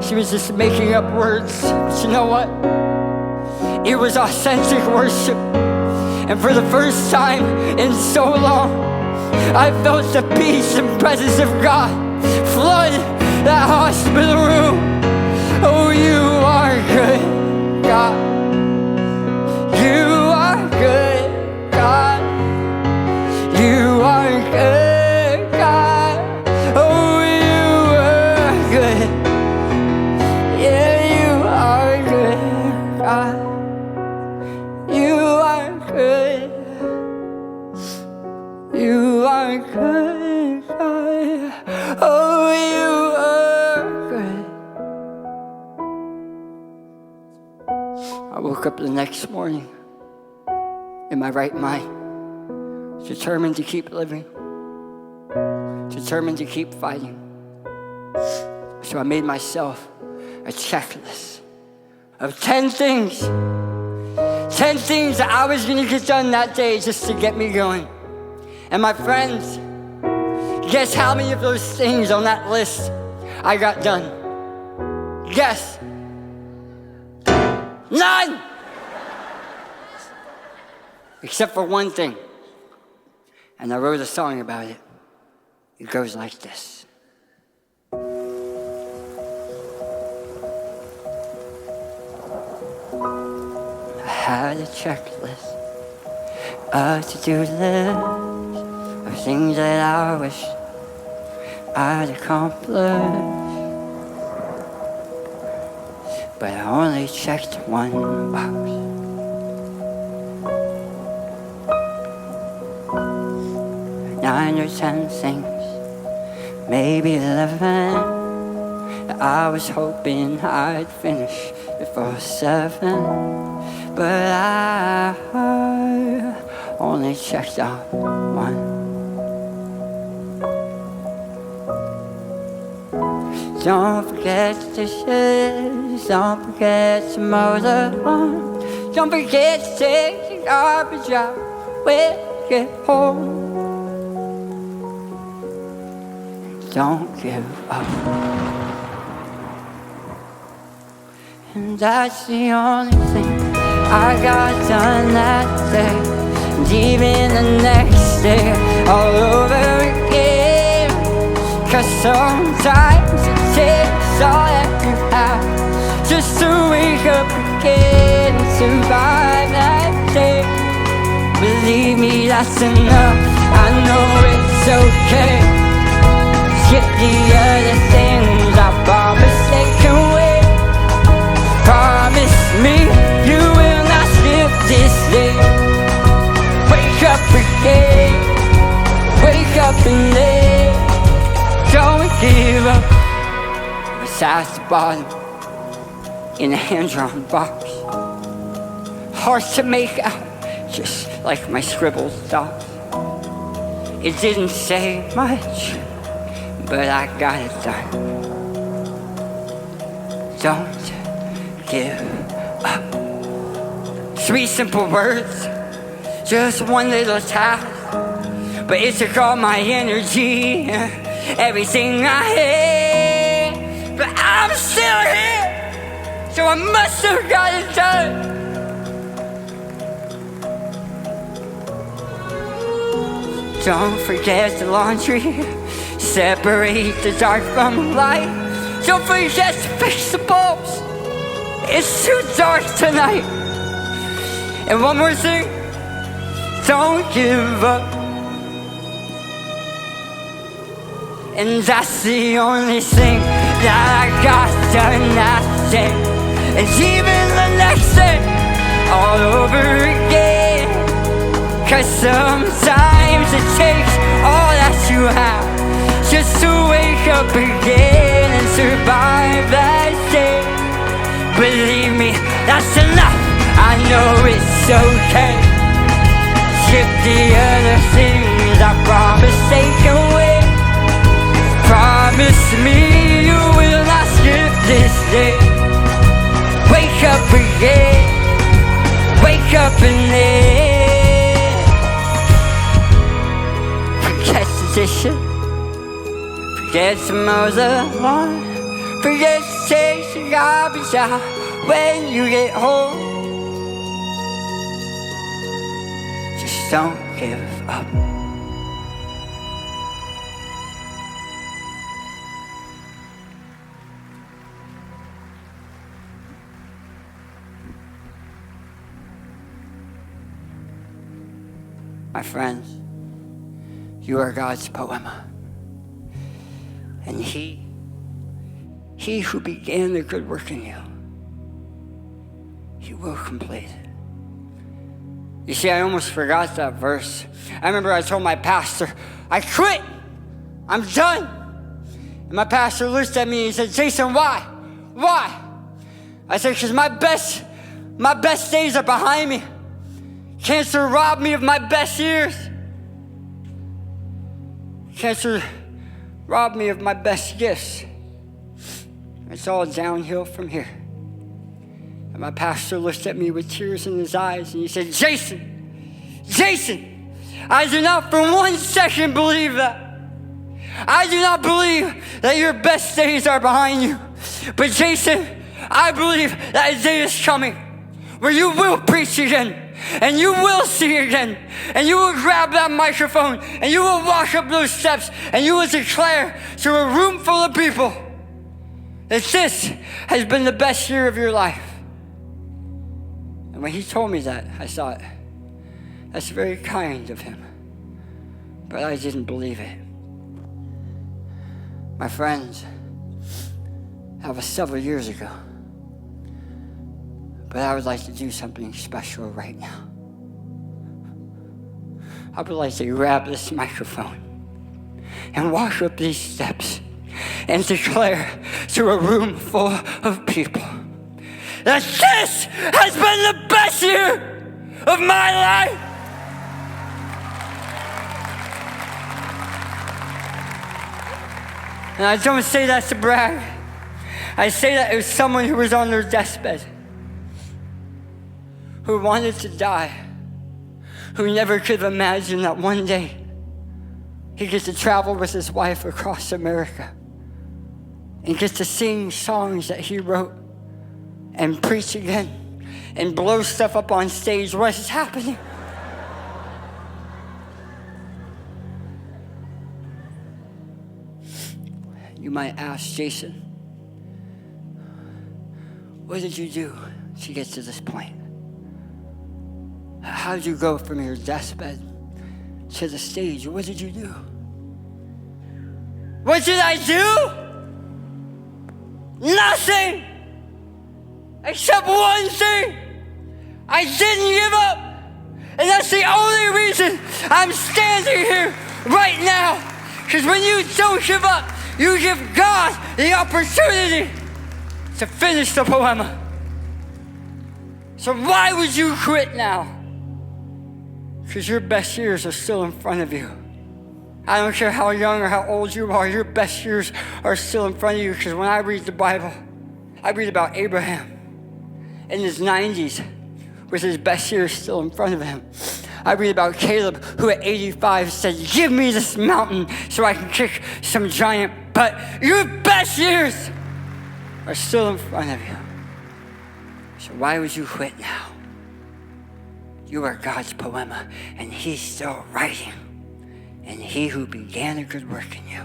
she was just making up words. But you know what? It was authentic worship. And for the first time in so long, I felt the peace and presence of God flood that hospital room. Oh, you are good, God. You are good, God. You are good, God. Oh, you are good. Yeah, you are good, God. You are good. You are good, God. Oh, you are good. I woke up the next morning in my right mind, determined to keep living, determined to keep fighting. So I made myself a checklist of 10 things. 10 things that I was gonna get done that day just to get me going. And my friends, guess how many of those things on that list I got done? Guess. None! Except for one thing. And I wrote a song about it. It goes like this. I had a checklist, a to-do list of things that I wish I'd accomplished. But I only checked one box. 9 or 10 things, maybe 11, that I was hoping I'd finish before 7. But I only checked out one. Don't forget the dishes, don't forget to mow the lawn, don't forget to take the garbage out when you get home. Don't give up. And that's the only thing I got done that day. And even the next day, all over again. 'Cause sometimes it takes all that you have just to wake up again and survive that day. Believe me, that's enough. I know it's okay. Skip the other things, I promise they can wait. Promise me you will not skip this day. Wake up again, wake up and live. Don't give up. It's at the bottom in a hand-drawn box. Hard to make out, just like my scribbled thoughts. It didn't say much, but I got it done. Don't give up. 3 simple words, just one little task, but it took all my energy, everything I had. But I'm still here, so I must have got it done. Don't forget the laundry, separate the dark from light. Don't forget to fix the bulbs, it's too dark tonight. And one more thing, don't give up. And that's the only thing that I got done that day. It's even the next day all over again. 'Cause sometimes it takes all that you have just to wake up again and survive that day. Believe me, that's enough. I know it's okay. Skip the other things I promise take away. Promise me you will not skip this day. Wake up again. Wake up and live. Forget tradition. Forget to mow the lawn. Forget to take the garbage out when you get home. Just don't give up. My friends, you are God's poema. And He who began the good work in you, He will complete it. You see, I almost forgot that verse. I remember I told my pastor, I quit. I'm done. And my pastor looked at me and he said, Jason, why? Why? I said, because my best days are behind me. Cancer robbed me of my best years. Cancer robbed me of my best gifts. It's all downhill from here. And my pastor looked at me with tears in his eyes and he said, Jason, I do not for 1 second believe that. I do not believe that your best days are behind you. But Jason, I believe that a day is coming where you will preach again. And you will see again. And you will grab that microphone. And you will walk up those steps. And you will declare to a room full of people that this has been the best year of your life. And when he told me that, I thought, that's very kind of him. But I didn't believe it. My friends, that was several years ago. But I would like to do something special right now. I would like to grab this microphone and walk up these steps and declare to a room full of people that this has been the best year of my life. And I don't say that to brag. I say that as someone who was on their deathbed, who wanted to die, who never could have imagined that one day he gets to travel with his wife across America and gets to sing songs that he wrote and preach again and blow stuff up on stage. What is happening? You might ask, Jason, what did you do to get to this point? How did you go from your deathbed to the stage? What did you do? What did I do? Nothing! Except one thing. I didn't give up. And that's the only reason I'm standing here right now. Because when you don't give up, you give God the opportunity to finish the poema. So why would you quit now? Because your best years are still in front of you. I don't care how young or how old you are, your best years are still in front of you. Because when I read the Bible, I read about Abraham in his 90s with his best years still in front of him. I read about Caleb, who at 85 said, give me this mountain so I can kick some giant butt. Your best years are still in front of you. So why would you quit now? You are God's poema, and He's still writing. And He who began a good work in you,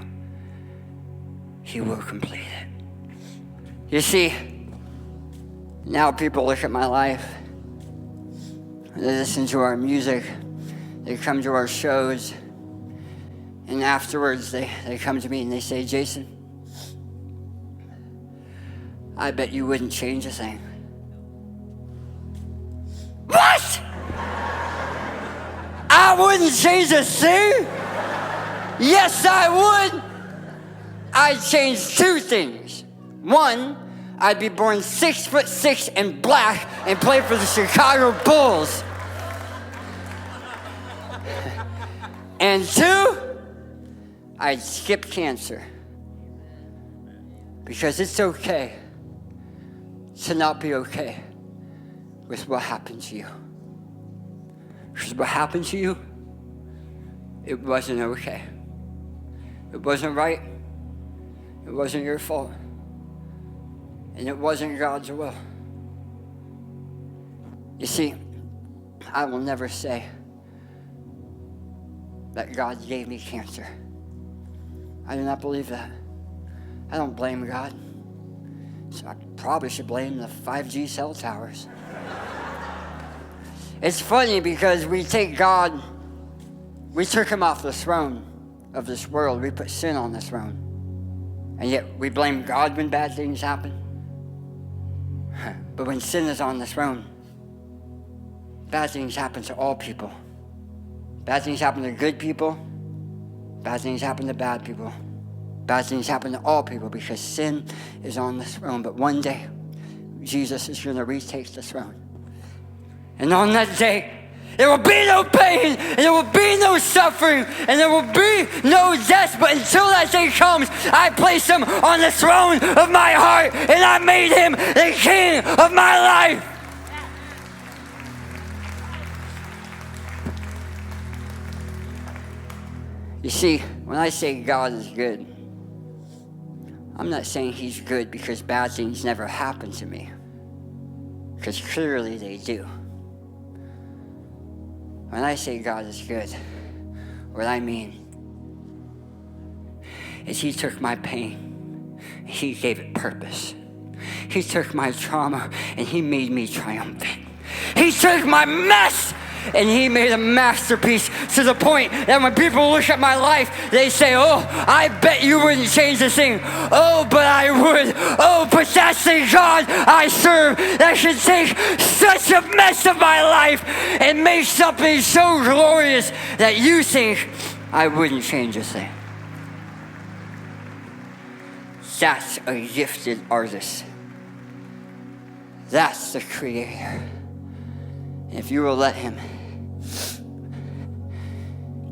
He will complete it. You see, now people look at my life, they listen to our music, they come to our shows, and afterwards they come to me and they say, Jason, I bet you wouldn't change a thing. I wouldn't change a thing. Yes, I would. I'd change two things. One, I'd be born 6'6" and black and play for the Chicago Bulls. And two, I'd skip cancer. Because it's okay to not be okay with what happened to you. Because what happened to you, it wasn't okay. It wasn't right. It wasn't your fault. And it wasn't God's will. You see, I will never say that God gave me cancer. I do not believe that. I don't blame God. So I probably should blame the 5G cell towers. It's funny because we take God, we took him off the throne of this world. We put sin on the throne. And yet we blame God when bad things happen. But when sin is on the throne, bad things happen to all people. Bad things happen to good people. Bad things happen to bad people. Bad things happen to all people because sin is on the throne. But one day, Jesus is going to retake the throne. And on that day, there will be no pain, and there will be no suffering, and there will be no death. But until that day comes, I place him on the throne of my heart, and I made him the king of my life. You see, when I say God is good, I'm not saying he's good because bad things never happen to me. Because clearly they do. When I say God is good, what I mean is he took my pain, he gave it purpose. He took my trauma and he made me triumphant. He took my mess and he made a masterpiece to the point that when people look at my life, they say, oh, I bet you wouldn't change a thing. Oh, but I would. Oh, but that's the God I serve that should take such a mess of my life and make something so glorious that you think I wouldn't change a thing. That's a gifted artist. That's the creator. If you will let him,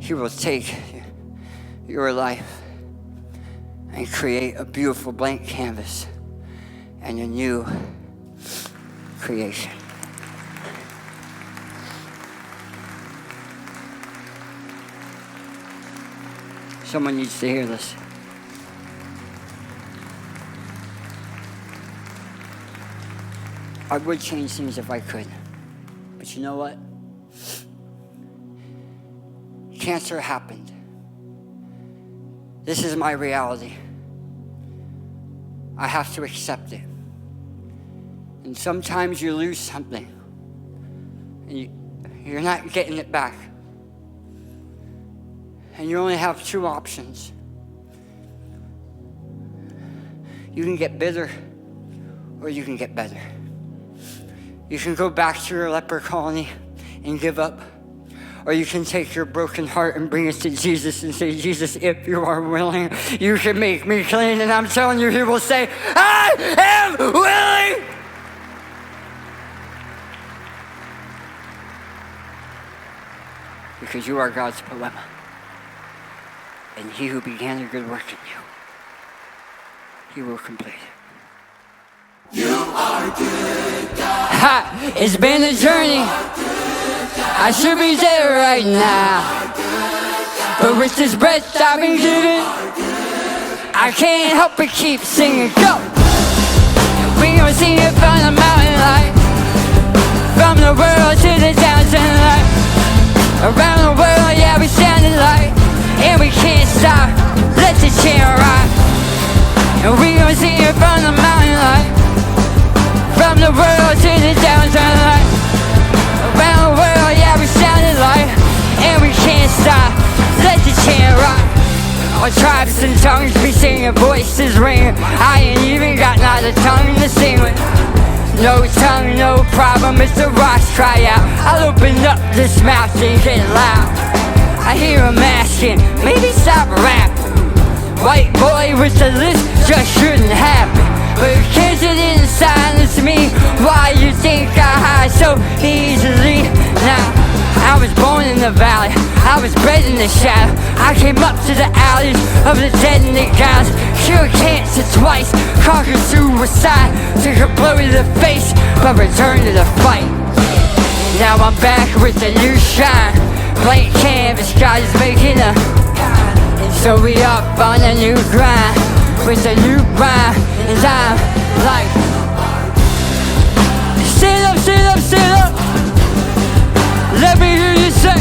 he will take your life and create a beautiful blank canvas and a new creation. Someone needs to hear this. I would change things if I could. But you know what? Cancer happened. This is my reality. I have to accept it. And sometimes you lose something and you're not getting it back. And you only have two options. You can get bitter or you can get better. You can go back to your leper colony and give up. Or you can take your broken heart and bring it to Jesus and say, Jesus, if you are willing, you can make me clean. And I'm telling you, he will say, I am willing. Because you are God's poema. And he who began a good work in you, he will complete it. You are good, God. Ha! It's been a journey. I should be dead right now, but with this breath I've been given, I can't help but keep singing. Go! We gon' sing it from the mountain light, from the world to the downtown light. Around the world, yeah, we sounding light, and we can't stop. Let the chant rock. And we gon' sing it from the mountain light, from the world to the downtown light. Around the world, yeah, we sounding light, and we can't stop. Let the chant rock. All tribes and tongues be singing, voices ringing. I ain't even got not a tongue to sing with. No tongue, no problem, it's the rocks cry out. I'll open up this mouth and get loud. I hear him asking, maybe stop rapping. White boy with the list just shouldn't happen. But kids it didn't silence me. Why you think I hide so easily? Now, I was born in the valley, I was bred in the shadow. I came up to the alleys of the dead and the guys. Cured cancer twice, conquered suicide. Took a blow to the face, but returned to the fight. Now I'm back with a new shine. Blank canvas, God is making a. So we up on a new grind with a new rhyme, and I'm like, stand up, stand up, stand up. Let me hear you say.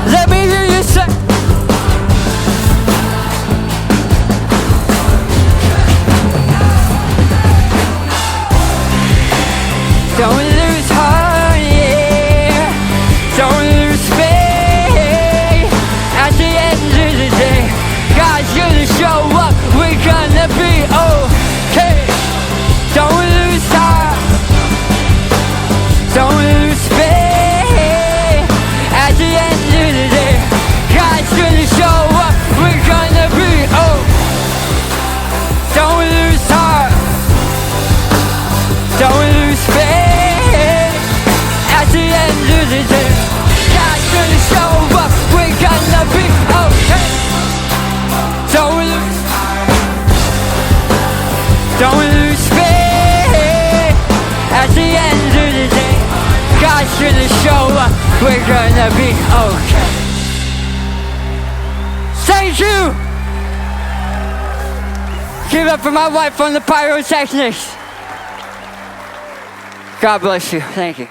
Let me hear you say. Don't lose heart, yeah. Don't lose faith. At the end of the day, God's gonna show up. We're gonna be okay. Don't lose heart. Don't lose faith. At the end of the day, God's gonna show up. We're gonna be okay. Don't lose heart. Don't lose faith. At the end of the day, God's gonna show up. We're gonna be okay. Don't lose faith. At the end of the day, God's gonna show up. We're gonna be okay. Thank you. Give up for my wife on the pyrotechnics. God bless you. Thank you.